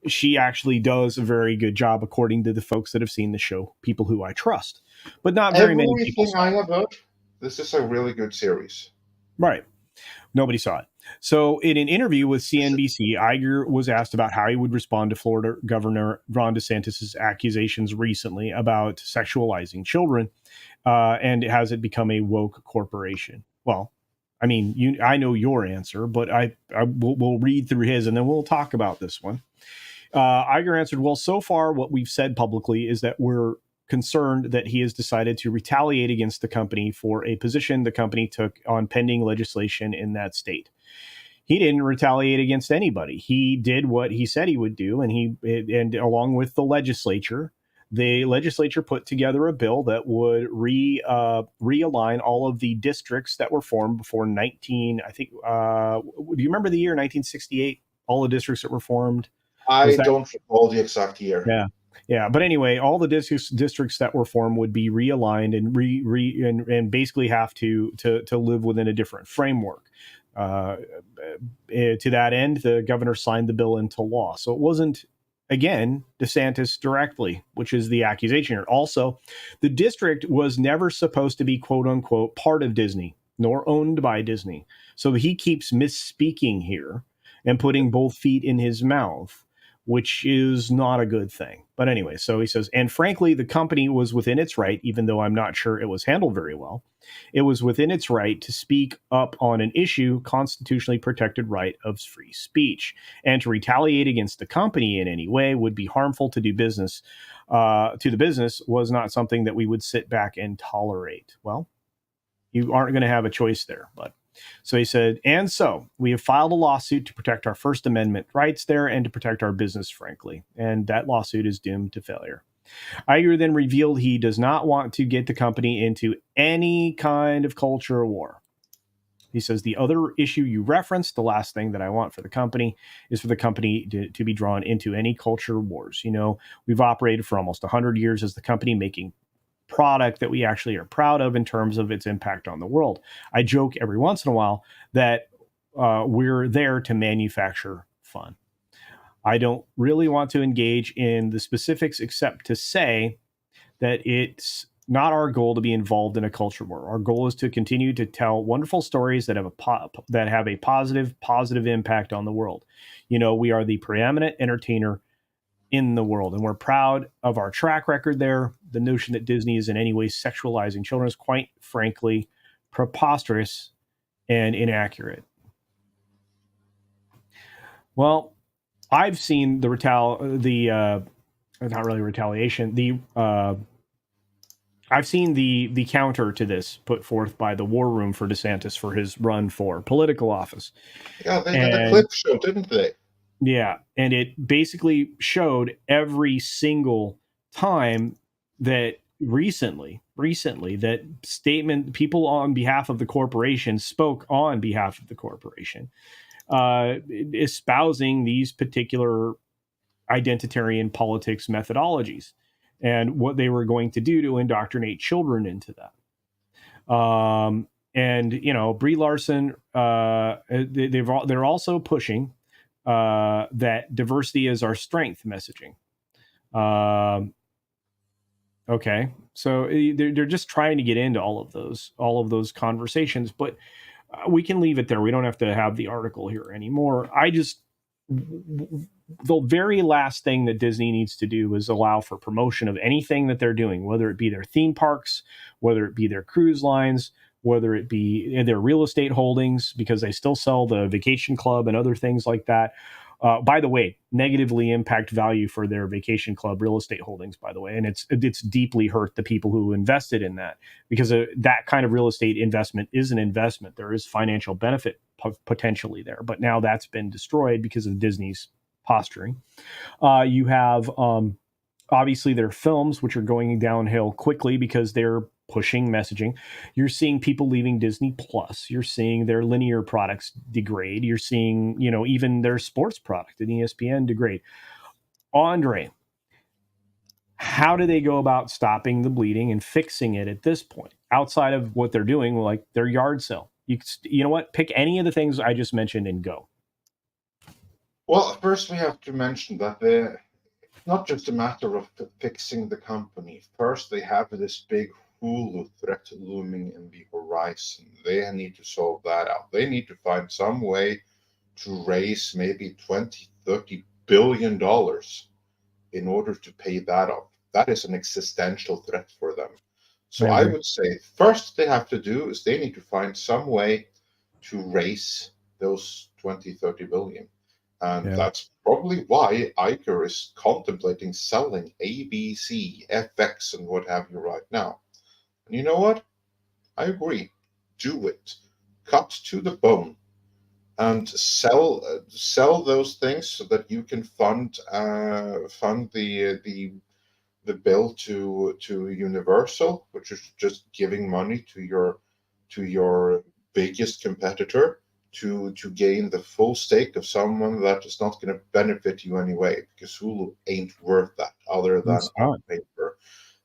she actually does a very good job, according to the folks that have seen the show, people who I trust. But not very many people Everything saw I it. have heard, this is a really good series. Right. Nobody saw it. So, in an interview with CNBC, Iger was asked about how he would respond to Florida Governor Ron DeSantis' accusations recently about sexualizing children, and has it become a woke corporation? Well, I mean, I know your answer, but we'll read through his, and then we'll talk about this one. Iger answered, well, so far what we've said publicly is that we're concerned that he has decided to retaliate against the company for a position the company took on pending legislation in that state. He didn't retaliate against anybody. He did what he said he would do, and along with the legislature put together a bill that would realign all of the districts that were formed before 19. I think. Do you remember the year 1968? All the districts that were formed. I don't recall the exact year. Yeah. Yeah, but anyway, all the districts that were formed would be realigned and basically have to live within a different framework. To that end, the governor signed the bill into law. So it wasn't, again, DeSantis directly, which is the accusation here. Also, the district was never supposed to be, quote unquote, part of Disney, nor owned by Disney. So he keeps misspeaking here and putting both feet in his mouth, which is not a good thing. But anyway, so he says, and frankly, the company was within its right, even though I'm not sure it was handled very well. It was within its right to speak up on an issue, constitutionally protected right of free speech, and to retaliate against the company in any way would be harmful to do business. To the business was not something that we would sit back and tolerate. Well, you aren't going to have a choice there, but. So he said, and so we have filed a lawsuit to protect our First Amendment rights there and to protect our business, frankly. And that lawsuit is doomed to failure. Iger then revealed he does not want to get the company into any kind of culture war. He says, the other issue you referenced, the last thing that I want for the company is for the company to be drawn into any culture wars. You know, we've operated for almost 100 years as the company making product that we actually are proud of in terms of its impact on the world. I joke every once in a while that we're there to manufacture fun. I don't really want to engage in the specifics except to say that it's not our goal to be involved in a culture war. Our goal is to continue to tell wonderful stories that have a positive impact on the world. You know, we are the preeminent entertainer in the world, and we're proud of our track record there. The notion that Disney is in any way sexualizing children is quite frankly preposterous and inaccurate. Well, I've seen not really retaliation. I've seen the counter to this put forth by the War Room for DeSantis for his run for political office. Yeah, they did a clip show, didn't they? Yeah, and it basically showed every single time that recently that statement, people on behalf of the corporation spoke on behalf of the corporation, espousing these particular identitarian politics methodologies and what they were going to do to indoctrinate children into that. And you know, Brie Larson, they're also pushing that diversity is our strength messaging. Okay, so they're just trying to get into all of those conversations, but we can leave it there. We don't have to have the article here anymore. The very last thing that Disney needs to do is allow for promotion of anything that they're doing, whether it be their theme parks, whether it be their cruise lines, whether it be their real estate holdings, because they still sell the vacation club and other things like that. By the way, negatively impact value for their vacation club real estate holdings, by the way. And it's deeply hurt the people who invested in that, because that kind of real estate investment is an investment. There is financial benefit potentially there, but now that's been destroyed because of Disney's posturing. You have obviously their films, which are going downhill quickly because they're pushing messaging. You're seeing people leaving Disney Plus. You're seeing their linear products degrade. You're seeing, even their sports product and ESPN degrade. Andre, how do they go about stopping the bleeding and fixing it at this point outside of what they're doing, like their yard sale? You know what? Pick any of the things I just mentioned and go. Well, first we have to mention that it's not just a matter of fixing the company. First, they have this big Hulu threat looming in the horizon. They need to solve that out. They need to find some way to raise maybe 20, 30 billion dollars in order to pay that off. That is an existential threat for them. So I would say first they have to do is they need to find some way to raise those 20, 30 billion. And that's probably why Iger is contemplating selling ABC, FX, and what have you right now. And you know what? I agree. Do it. Cut to the bone and sell those things so that you can fund the bill to Universal, which is just giving money to your biggest competitor to gain the full stake of someone that is not going to benefit you anyway, because Hulu ain't worth that other than on paper.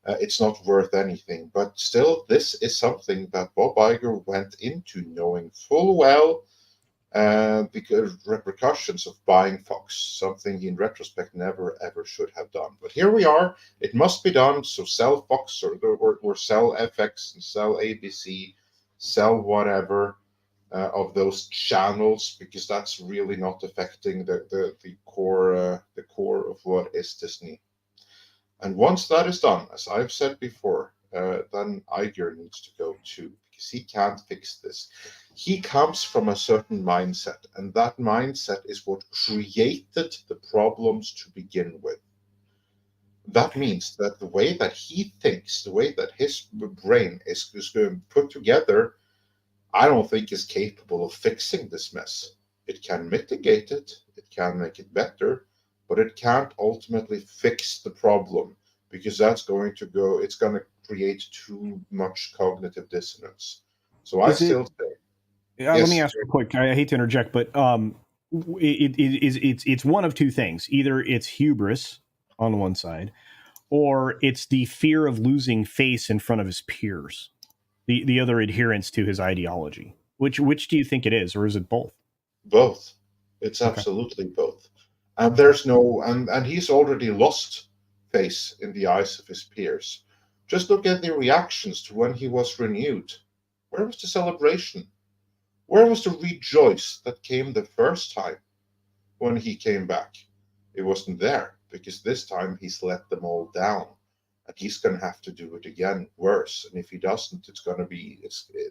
It's not worth anything. But still, this is something that Bob Iger went into knowing full well because repercussions of buying Fox, something he in retrospect never ever should have done. But here we are, it must be done, so sell Fox or sell FX and sell ABC, sell whatever of those channels, because that's really not affecting the core of what is Disney. And once that is done, as I've said before, then Iger needs to go too, because he can't fix this. He comes from a certain mindset, and that mindset is what created the problems to begin with. That means that the way that he thinks, the way that his brain is put together, I don't think is capable of fixing this mess. It can mitigate it, it can make it better, but it can't ultimately fix the problem, because it's going to create too much cognitive dissonance. So I still say, let me ask real quick. I hate to interject, but it's one of two things. Either it's hubris on one side, or it's the fear of losing face in front of his peers, the other adherents to his ideology. Which do you think it is, or is it both? Both. It's absolutely both. And there's no, and he's already lost face in the eyes of his peers. Just look at the reactions to when he was renewed. Where was the celebration? Where was the rejoice that came the first time when he came back? It wasn't there, because this time he's let them all down, and he's going to have to do it again worse. And if he doesn't,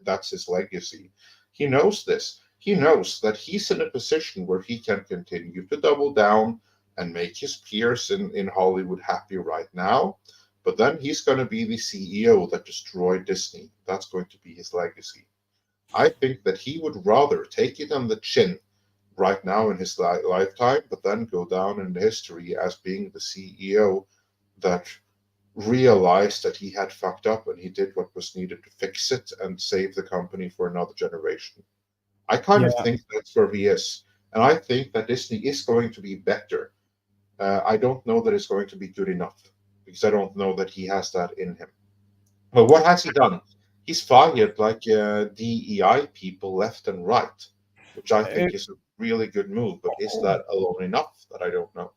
that's his legacy. He knows this. He knows that he's in a position where he can continue to double down and make his peers in Hollywood happy right now. But then he's going to be the CEO that destroyed Disney. That's going to be his legacy. I think that he would rather take it on the chin right now in his lifetime, but then go down in history as being the CEO that realized that he had fucked up and he did what was needed to fix it and save the company for another generation. I kind of think that's where he is. And I think that Disney is going to be better. I don't know that it's going to be good enough, because I don't know that he has that in him. But what has he done? He's fired like DEI people left and right, which I think is a really good move. But is that alone enough? That I don't know.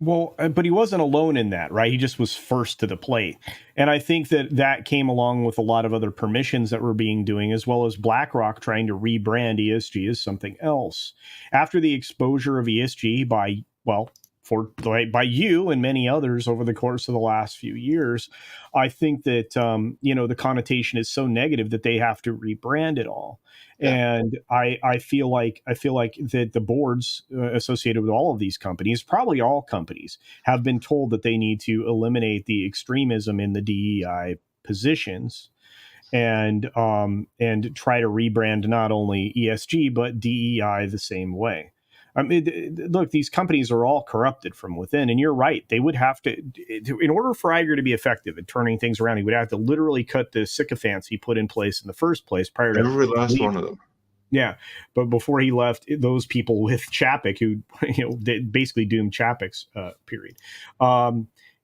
Well, but he wasn't alone in that, right? He just was first to the plate. And I think that came along with a lot of other permissions that were being doing, as well as BlackRock trying to rebrand ESG as something else. After the exposure of ESG by you and many others over the course of the last few years, I think that the connotation is so negative that they have to rebrand it all. Yeah. And I feel like that the boards associated with all of these companies, probably all companies, have been told that they need to eliminate the extremism in the DEI positions and try to rebrand not only ESG but DEI the same way. I mean, look, these companies are all corrupted from within, and you're right. They would have to, in order for Iger to be effective at turning things around, he would have to literally cut the sycophants he put in place in the first place prior to every last one of them. Yeah, but before he left, those people with Chapek, who basically doomed Chapek's period,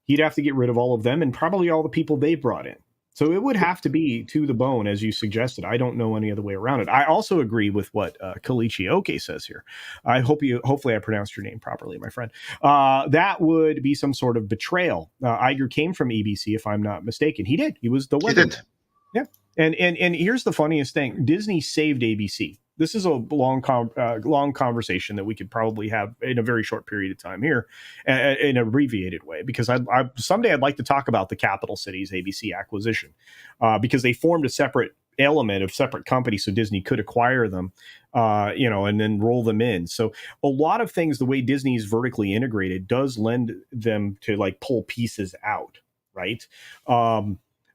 he'd have to get rid of all of them and probably all the people they brought in. So it would have to be to the bone, as you suggested. I don't know any other way around it. I also agree with what Kalichi Oke says here. Hopefully I pronounced your name properly, my friend. That would be some sort of betrayal. Iger came from ABC, if I'm not mistaken. He did. He was the weatherman. He did. Yeah. And here's the funniest thing. Disney saved ABC. This is a long conversation that we could probably have in a very short period of time here, in an abbreviated way, because someday I'd like to talk about the capital cities ABC acquisition, because they formed a separate element of separate companies so Disney could acquire them, and then roll them in. So a lot of things, the way Disney is vertically integrated does lend them to like pull pieces out, right?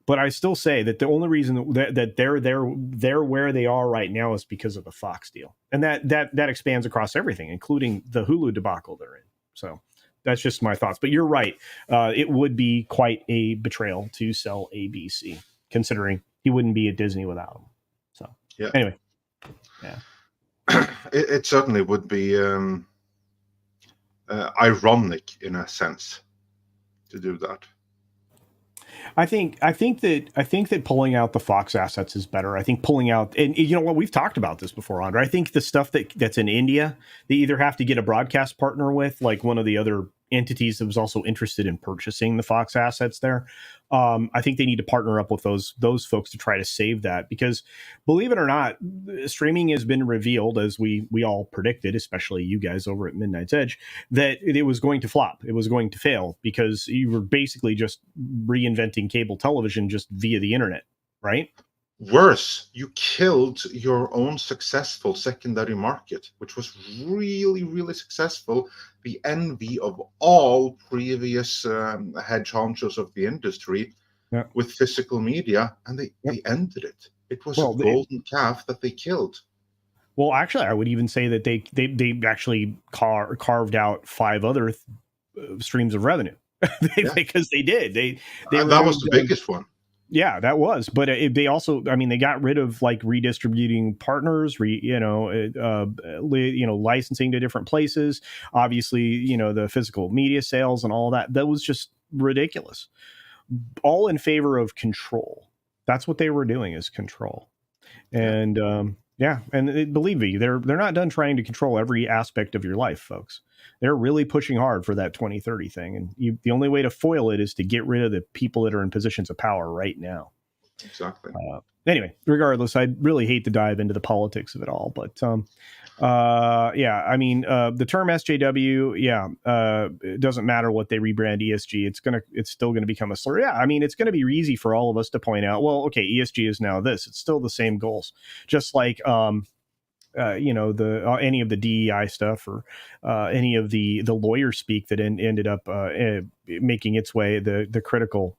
But I still say that the only reason that they're where they are right now is because of the Fox deal, and that expands across everything, including the Hulu debacle they're in. So that's just my thoughts. But you're right; it would be quite a betrayal to sell ABC, considering he wouldn't be at Disney without them. So yeah. Anyway, yeah, it certainly would be ironic in a sense to do that. I think that pulling out the Fox assets is better. I think pulling out, and you know what, we've talked about this before, Andre. I think the stuff that's in India, they either have to get a broadcast partner with, like one of the other entities that was also interested in purchasing the Fox assets there. I think they need to partner up with those folks to try to save that, because believe it or not, streaming has been revealed, as we all predicted, especially you guys over at Midnight's Edge, that it was going to flop. It was going to fail because you were basically just reinventing cable television just via the internet, right? Worse, you killed your own successful secondary market, which was really, really successful, the envy of all previous head honchos of the industry, with physical media, and they ended it. It was a golden calf that they killed. Well, actually, I would even say that they actually carved out 5 other streams of revenue because they did. That was the biggest one. Yeah, that was. But they also, I mean, they got rid of like redistributing partners, licensing to different places. Obviously, the physical media sales and all that. That was just ridiculous. All in favor of control. That's what they were doing, is control. And believe me, they're not done trying to control every aspect of your life, folks. They're really pushing hard for that 2030 thing, and the only way to foil it is to get rid of the people that are in positions of power right now. Exactly. Anyway, regardless, I really hate to dive into the politics of it all, but the term SJW, it doesn't matter what they rebrand ESG, it's still gonna become a slur. Yeah, I mean, it's gonna be easy for all of us to point out, well, okay, ESG is now this. It's still the same goals, just like any of the DEI stuff, or any of the lawyer speak that ended up making its way, the critical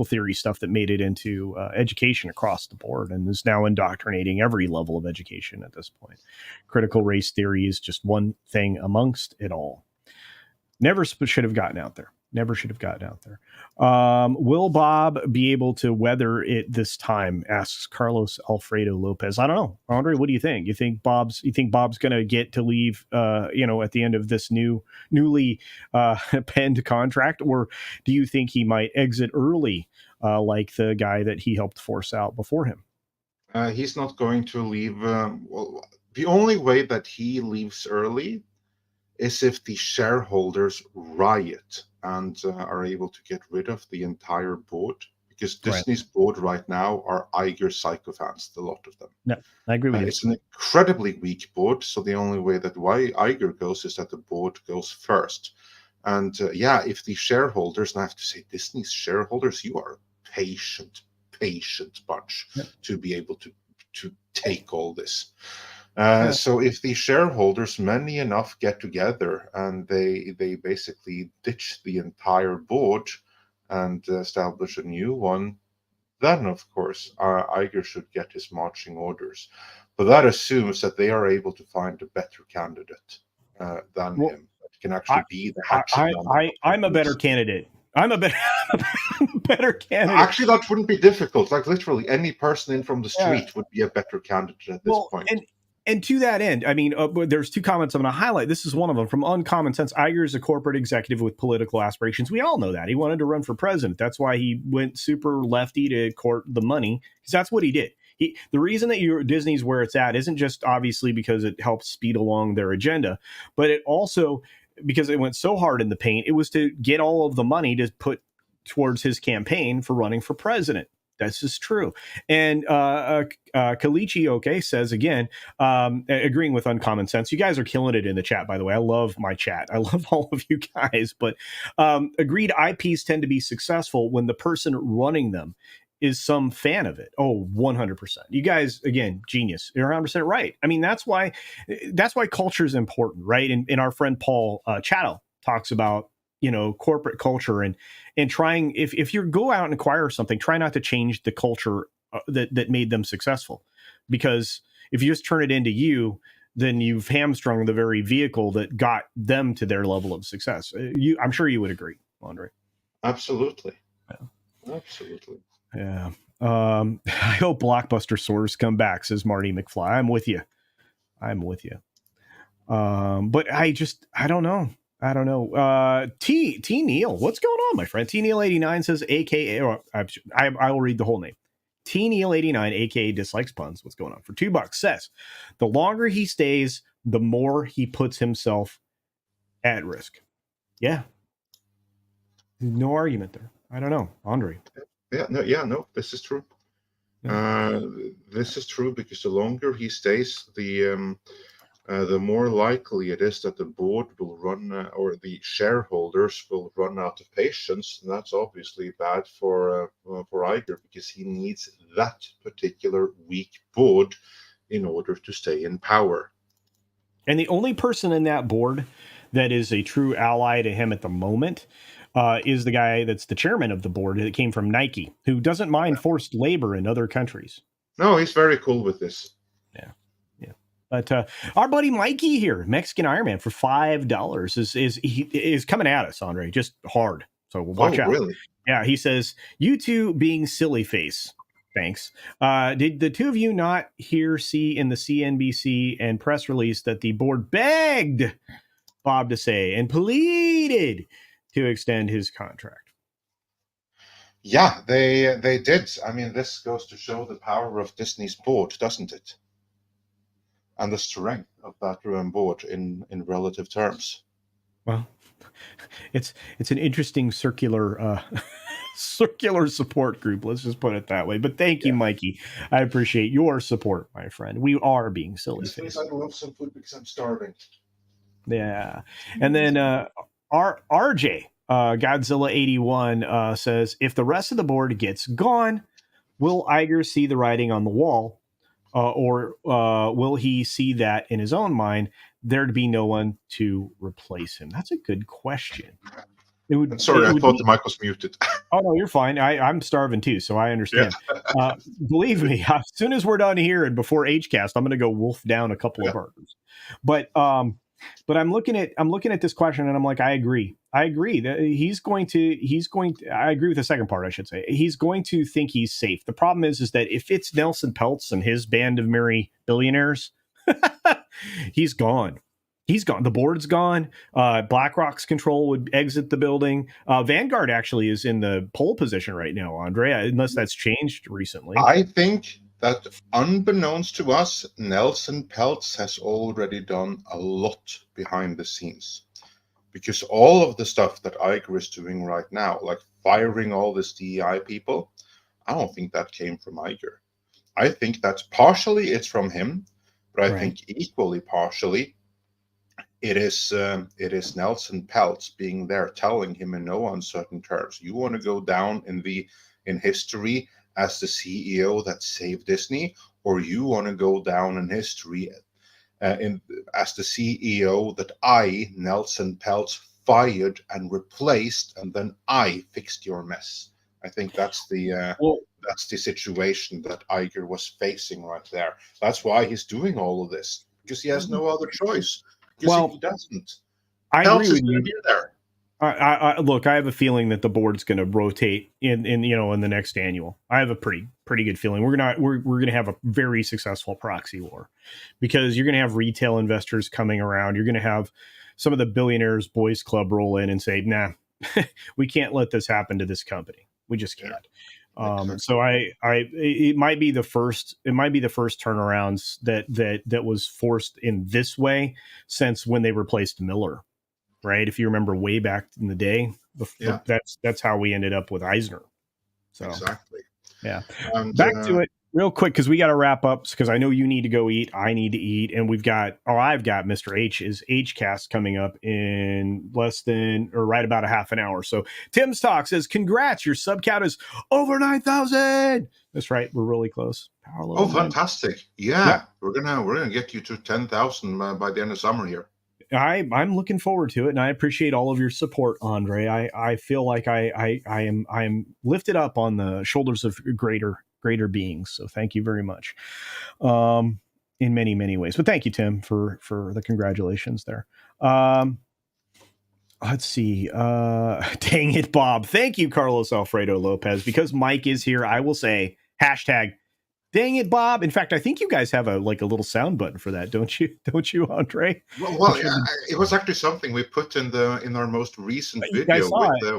theory stuff that made it into education across the board and is now indoctrinating every level of education at this point. Critical race theory is just one thing amongst it all. Never should have gotten out there. Will Bob be able to weather it this time? Asks Carlos Alfredo Lopez. I don't know. Andre, what do you think? You think Bob's going to get to leave, at the end of this newly penned contract, or do you think he might exit early, like the guy that he helped force out before him? He's not going to leave. The only way that he leaves early is if the shareholders riot and are able to get rid of the entire board, because Disney's board right now are Iger sycophants, a lot of them. No, I agree with you. It's an incredibly weak board, so the only way that Iger goes is that the board goes first. And if the shareholders, and I have to say, Disney's shareholders, you are patient bunch to be able to take all this. So if the shareholders, many enough, get together and they basically ditch the entire board and establish a new one, then of course Iger should get his marching orders. But that assumes that they are able to find a better candidate than Well, him that can I, actually be the hatchet man that I'm a better concludes. candidate. I'm a better, better candidate. Actually, that wouldn't be difficult. Like literally, any person in from the Yeah. street would be a better candidate at this Well, point. and to that end, I mean, there's two comments I'm going to highlight. This is one of them from Uncommon Sense. Iger is a corporate executive with political aspirations. We all know that. He wanted to run for president. That's why he went super lefty to court the money, because that's what he did. The reason that Disney's where it's at isn't just obviously because it helps speed along their agenda, but it also, because it went so hard in the paint, it was to get all of the money to put towards his campaign for running for president. This is true. And Kalichi, okay, says again, agreeing with Uncommon Sense. You guys are killing it in the chat, by the way. I love my chat. I love all of you guys. But agreed, IPs tend to be successful when the person running them is some fan of it. Oh, 100%. You guys, again, genius. You're 100% right. I mean, that's why culture is important, right? And our friend Paul Chatto talks about, corporate culture and trying, if you go out and acquire something, try not to change the culture that made them successful, because if you just turn it into you, then you've hamstrung the very vehicle that got them to their level of success. I'm sure you would agree, Andre. Absolutely. Yeah. Absolutely. Yeah. I hope Blockbuster stores come back, says Marty McFly. I'm with you. But I don't know. T Neil, what's going on, my friend? T Neil 89 says, AKA, or I will read the whole name. T Neil 89, AKA dislikes puns. What's going on? For $2 says, the longer he stays, the more he puts himself at risk. Yeah. No argument there. I don't know, Andre. No, this is true. This is true because the longer he stays, the more likely it is that the board will run, or the shareholders will run out of patience. And that's obviously bad for Iger, because he needs that particular weak board in order to stay in power. And the only person in that board that is a true ally to him at the moment is the guy that's the chairman of the board that came from Nike, who doesn't mind forced labor in other countries. No, he's very cool with this. Yeah. But our buddy Mikey here, Mexican Iron Man, for $5 is coming at us, Andre, just hard. So watch out. Really? Yeah, he says, you two being silly face. Thanks. Did the two of you not see in the CNBC and press release that the board begged Bob to say and pleaded to extend his contract? Yeah, they did. I mean, this goes to show the power of Disney's board, doesn't it? And the strength of that board in relative terms. Well, it's an interesting circular circular support group. Let's just put it that way. But thank you, Mikey. I appreciate your support, my friend. We are being silly. This means I love some food because I'm starving. Yeah. And then RJ Godzilla 81 says, if the rest of the board gets gone, will Iger see the writing on the wall? Or will he see that in his own mind, there'd be no one to replace him? That's a good question. I'm sorry, I thought the mic was muted. Oh, no, you're fine. I'm starving too, so I understand. Yeah. Believe me, as soon as we're done here and before HCast, I'm going to go wolf down a couple of burgers. But I'm looking at this question and I'm like, I agree that he's going to, I agree with the second part, I should say. He's going to think he's safe. The problem is that if it's Nelson Peltz and his band of merry billionaires, he's gone. The board's gone. BlackRock's control would exit the building. Vanguard actually is in the pole position right now, Andrea, unless that's changed recently. I think that unbeknownst to us, Nelson Peltz has already done a lot behind the scenes. Because all of the stuff that Iger is doing right now, like firing all these DEI people, I don't think that came from Iger. I think that partially it's from him, but I think equally partially it is Nelson Peltz being there telling him in no uncertain terms, you want to go down in history as the CEO that saved Disney, or you want to go down in history as the CEO that I, Nelson Peltz, fired and replaced, and then I fixed your mess. I think that's the situation that Iger was facing right there. That's why he's doing all of this, because he has no other choice. Because if he doesn't, I agree with you. Be there. Look, I have a feeling that the board's going to rotate in the next annual. I have a pretty good feeling we're going to have a very successful proxy war, because you're going to have retail investors coming around. You're going to have some of the billionaires boys club roll in and say, nah, we can't let this happen to this company. We just can't. Exactly. So it might be the first turnarounds that was forced in this way since when they replaced Miller. Right, if you remember way back in the day, that's how we ended up with Eisner. So exactly, yeah. And, back to it real quick, because we got to wrap up. Because I know you need to go eat, I need to eat, and I've got Mr. H's Hcast coming up in right about a half an hour. So Tim's Talk says, "Congrats, your sub count is over 9,000." That's right, we're really close. Oh, fantastic! Yeah, yep. We're gonna get you to 10,000 by the end of summer here. I'm looking forward to it, and I appreciate all of your support, Andre. I feel like I am lifted up on the shoulders of greater beings. So thank you very much, in many ways. But thank you, Tim, for the congratulations there. Let's see. Dang it, Bob. Thank you, Carlos Alfredo Lopez. Because Mike is here, I will say hashtag. Dang it, Bob. In fact, I think you guys have a little sound button for that, don't you? Don't you, Andre? Well, yeah, it was actually something we put in our most recent video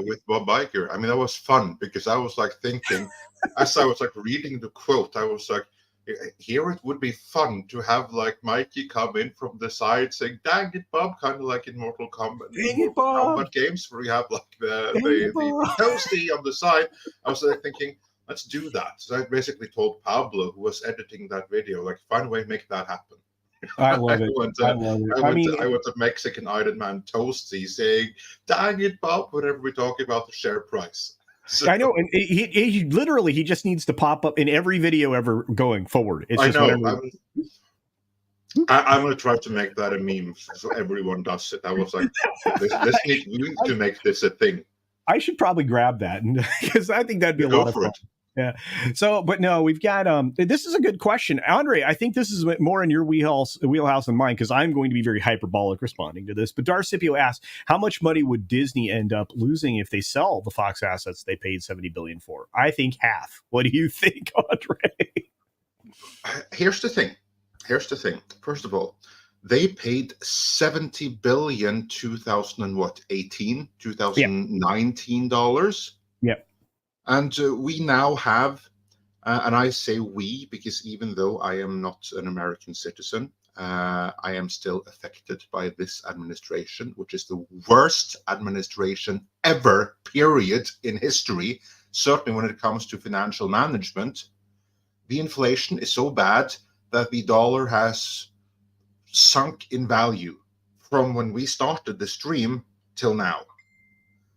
with Bob Iger. I mean, that was fun, because I was like thinking, as I was like reading the quote, I was like, here it would be fun to have like Mikey come in from the side saying, "Dang it, Bob," kind of like in Mortal Kombat games, where you have like the toasty on the side. I was like thinking, let's do that. So I basically told Pablo, who was editing that video, like, find a way to make that happen. I love it. I went to Mexican Iron Man Toasty saying, "Dang it, Bob," whenever we talk about the share price. So, I know, and he literally just needs to pop up in every video ever going forward. It's just I'm going to try to make that a meme so everyone does it. I was like, we need to make this a thing. I should probably grab that, because I think that'd be a lot of fun. Yeah. So, but no, we've got this is a good question, Andre. I think this is more in your wheelhouse than mine, because I'm going to be very hyperbolic responding to this. But Darcipio asks, how much money would Disney end up losing if they sell the Fox assets they paid $70 billion for? I think half. What do you think, Andre? Here's the thing. First of all, they paid $70 billion 2019 dollars. Yep. And we now have, and I say we because even though I am not an American citizen, I am still affected by this administration, which is the worst administration ever, period, in history, certainly when it comes to financial management. The inflation is so bad that the dollar has sunk in value from when we started the stream till now.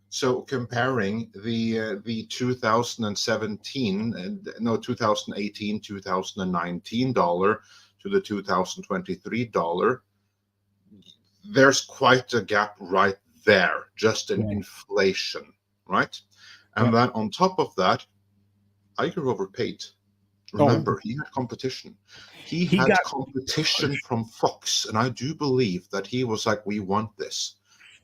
So comparing the 2018, 2019 dollar to the 2023 dollar, there's quite a gap right there, just in inflation, right? And then on top of that, Iger overpaid. Remember, he had competition. He had competition from Fox, and I do believe that he was like, we want this.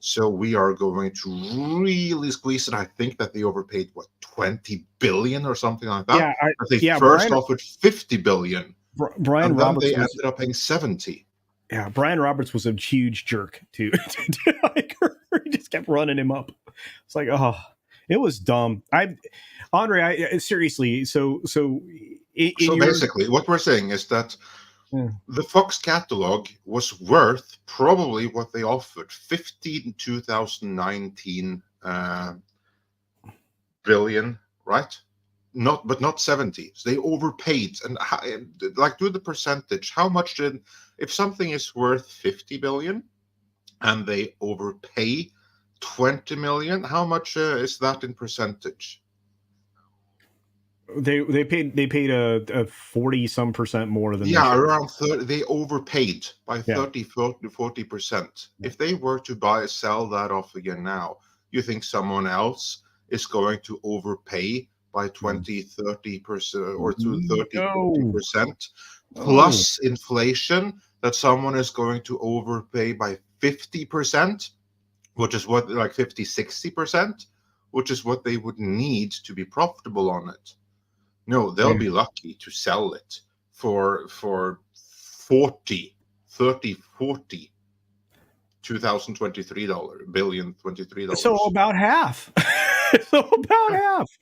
So we are going to really squeeze it. I think that they overpaid, what, 20 billion or something like that? They first offered 50 billion. Brian and Roberts then they ended up paying 70. Yeah, Brian Roberts was a huge jerk to Iger. He just kept running him up. It's like, it was dumb. Andre, seriously. So basically, what we're saying is that the Fox catalog was worth probably what they offered, 50 in 2019 billion, right? Not 70. So they overpaid. And like, do the percentage. How much if something is worth 50 billion and they overpay 20 million, how much is that in percentage? They paid a 40% more than around 30. They overpaid by 30-40%. If they were to sell that off again now, you think someone else is going to overpay by 20, 30% or to 30, 40%, plus inflation, that someone is going to overpay by 50%, which is what, like 50, 60%, which is what they would need to be profitable on it. No, they'll be lucky to sell it for 40, 30, 40 2023 billion, $23. So about half. So about half.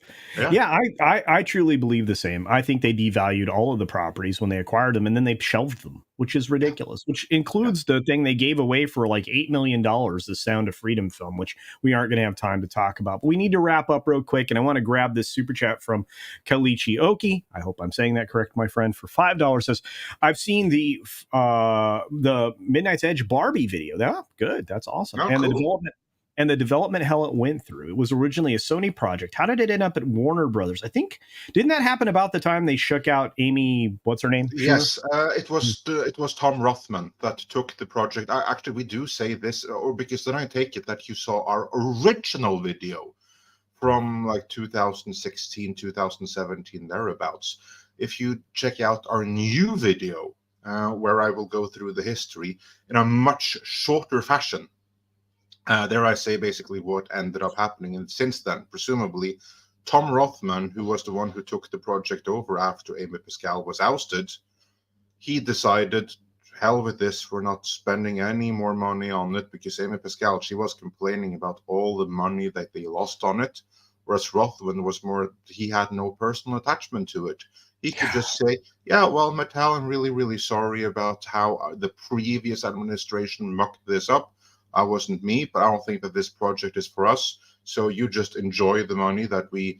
Yeah, I truly believe the same. I think they devalued all of the properties when they acquired them, and then they shelved them, which is ridiculous, which includes the thing they gave away for like $8 million, the Sound of Freedom film, which we aren't going to have time to talk about. But we need to wrap up real quick, and I want to grab this super chat from Kalichi Oki. I hope I'm saying that correct, my friend, for $5. Says, I've seen the Midnight's Edge Barbie video. Good. That's awesome. Oh, and cool. the development hell it went through. It was originally a Sony project. How did it end up at Warner Brothers? I think, didn't that happen about the time they shook out Amy, what's her name? Yes, it was Tom Rothman that took the project. Actually, we do say this, or because then I take it that you saw our original video from like 2016, 2017, thereabouts. If you check out our new video, where I will go through the history in a much shorter fashion, there I say basically what ended up happening. And since then, presumably, Tom Rothman, who was the one who took the project over after Amy Pascal was ousted, he decided, hell with this, we're not spending any more money on it, because Amy Pascal, she was complaining about all the money that they lost on it, whereas Rothman was more, he had no personal attachment to it. He could just say, yeah, well, Mattel, I'm really, really sorry about how the previous administration mucked this up. I wasn't me, but I don't think that this project is for us. So you just enjoy the money that we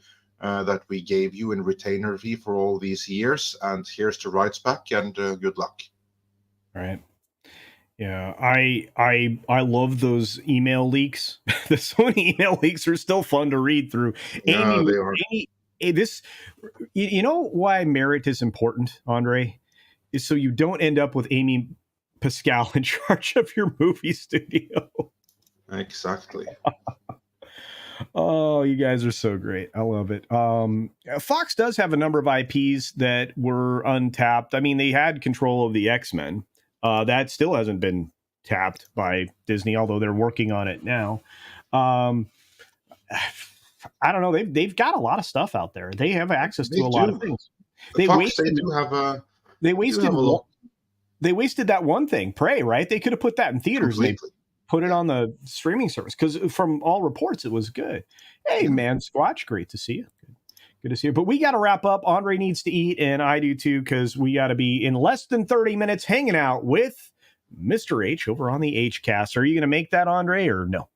gave you in retainer fee for all these years, and here's the rights back, and good luck. Right. Yeah, I love those email leaks. The Sony email leaks are still fun to read through. Yeah, they are. You know why merit is important, Andre, is so you don't end up with Amy Pascal in charge of your movie studio. Exactly. Oh, you guys are so great. I love it. Fox does have a number of IPs that were untapped. I mean, they had control of the X-Men. That still hasn't been tapped by Disney, although they're working on it now. I don't know. They've got a lot of stuff out there. They have access to a lot of things. They wasted that one thing, Prey, right? They could have put that in theaters. Completely. And they put it on the streaming service, because from all reports, it was good. Hey, man, Squatch, great to see you. Good to see you. But we got to wrap up. Andre needs to eat, and I do too, because we got to be in less than 30 minutes hanging out with Mr. H over on the H-Cast. Are you going to make that, Andre, or no?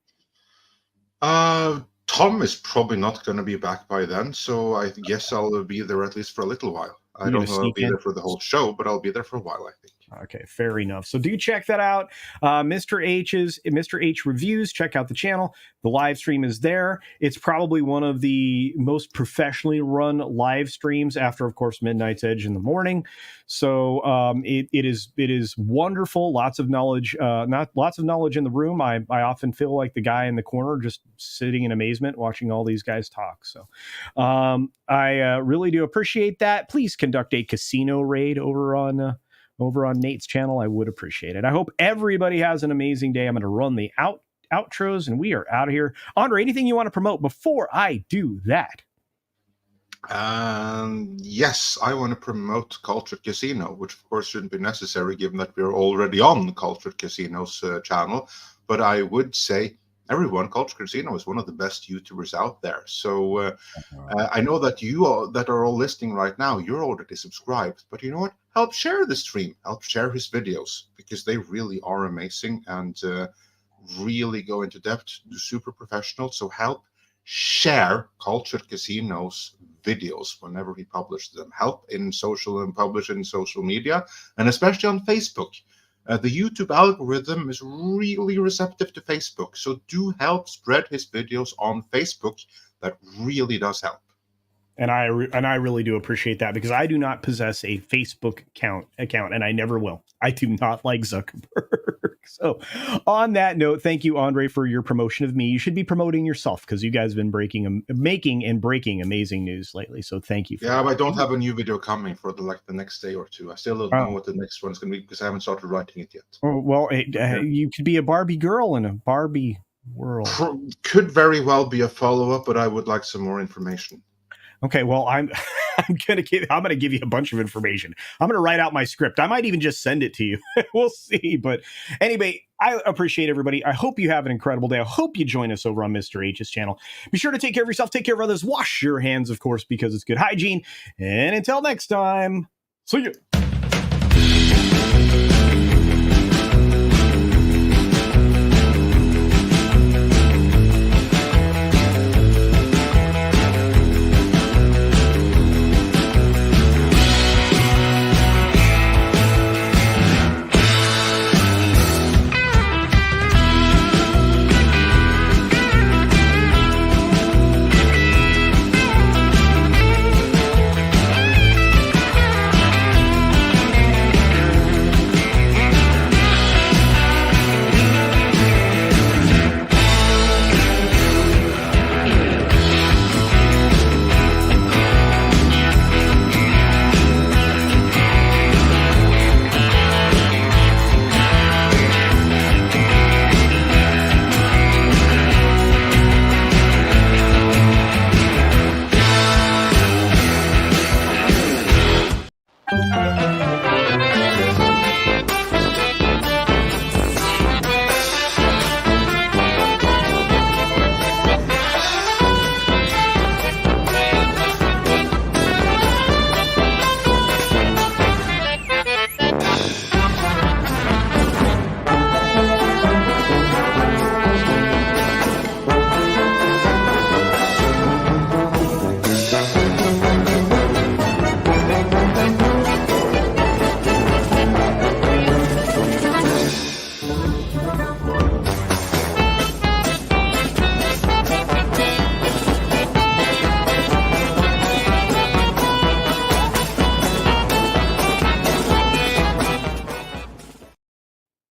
Tom is probably not going to be back by then, so I guess I'll be there at least for a little while. I don't know if I'll be there for the whole show, but I'll be there for a while, I think. Okay, fair enough. So do check that out. Mr. H Reviews. Check out the channel. The live stream is there. It's probably one of the most professionally run live streams after, of course, Midnight's Edge in the morning. So it is wonderful. Lots of knowledge. Lots of knowledge in the room. I often feel like the guy in the corner, just sitting in amazement, watching all these guys talk. So I really do appreciate that. Please conduct a casino raid over on Nate's channel. I would appreciate it. I hope everybody has an amazing day. I'm going to run the outros, and we are out of here. Andre, anything you want to promote before I do that? Yes, I want to promote CultureCasino, which of course shouldn't be necessary given that we're already on CultureCasino's channel. But I would say, everyone, CultureCasino is one of the best YouTubers out there. So I know that you all that are all listening right now, you're already subscribed. But you know what? Help share the stream. Help share his videos, because they really are amazing and really go into depth, super professional. So help share CultureCasino's videos whenever he publishes them. Help in social and publish in social media, and especially on Facebook. The YouTube algorithm is really receptive to Facebook, so do help spread his videos on Facebook. That really does help. And I really do appreciate that, because I do not possess a Facebook account, and I never will. I do not like Zuckerberg. So on that note, thank you, Andre, for your promotion of me. You should be promoting yourself because you guys have been making and breaking amazing news lately. So thank you. But I don't have a new video coming for the next day or two. I still don't know what the next one's going to be because I haven't started writing it yet. Oh, well, you could be a Barbie girl in a Barbie world. Could very well be a follow-up, but I would like some more information. Okay, well, I'm gonna give you a bunch of information. I'm gonna write out my script. I might even just send it to you. We'll see. But anyway, I appreciate everybody. I hope you have an incredible day. I hope you join us over on Mr. H's channel. Be sure to take care of yourself, take care of others, wash your hands, of course, because it's good hygiene. And until next time, see you.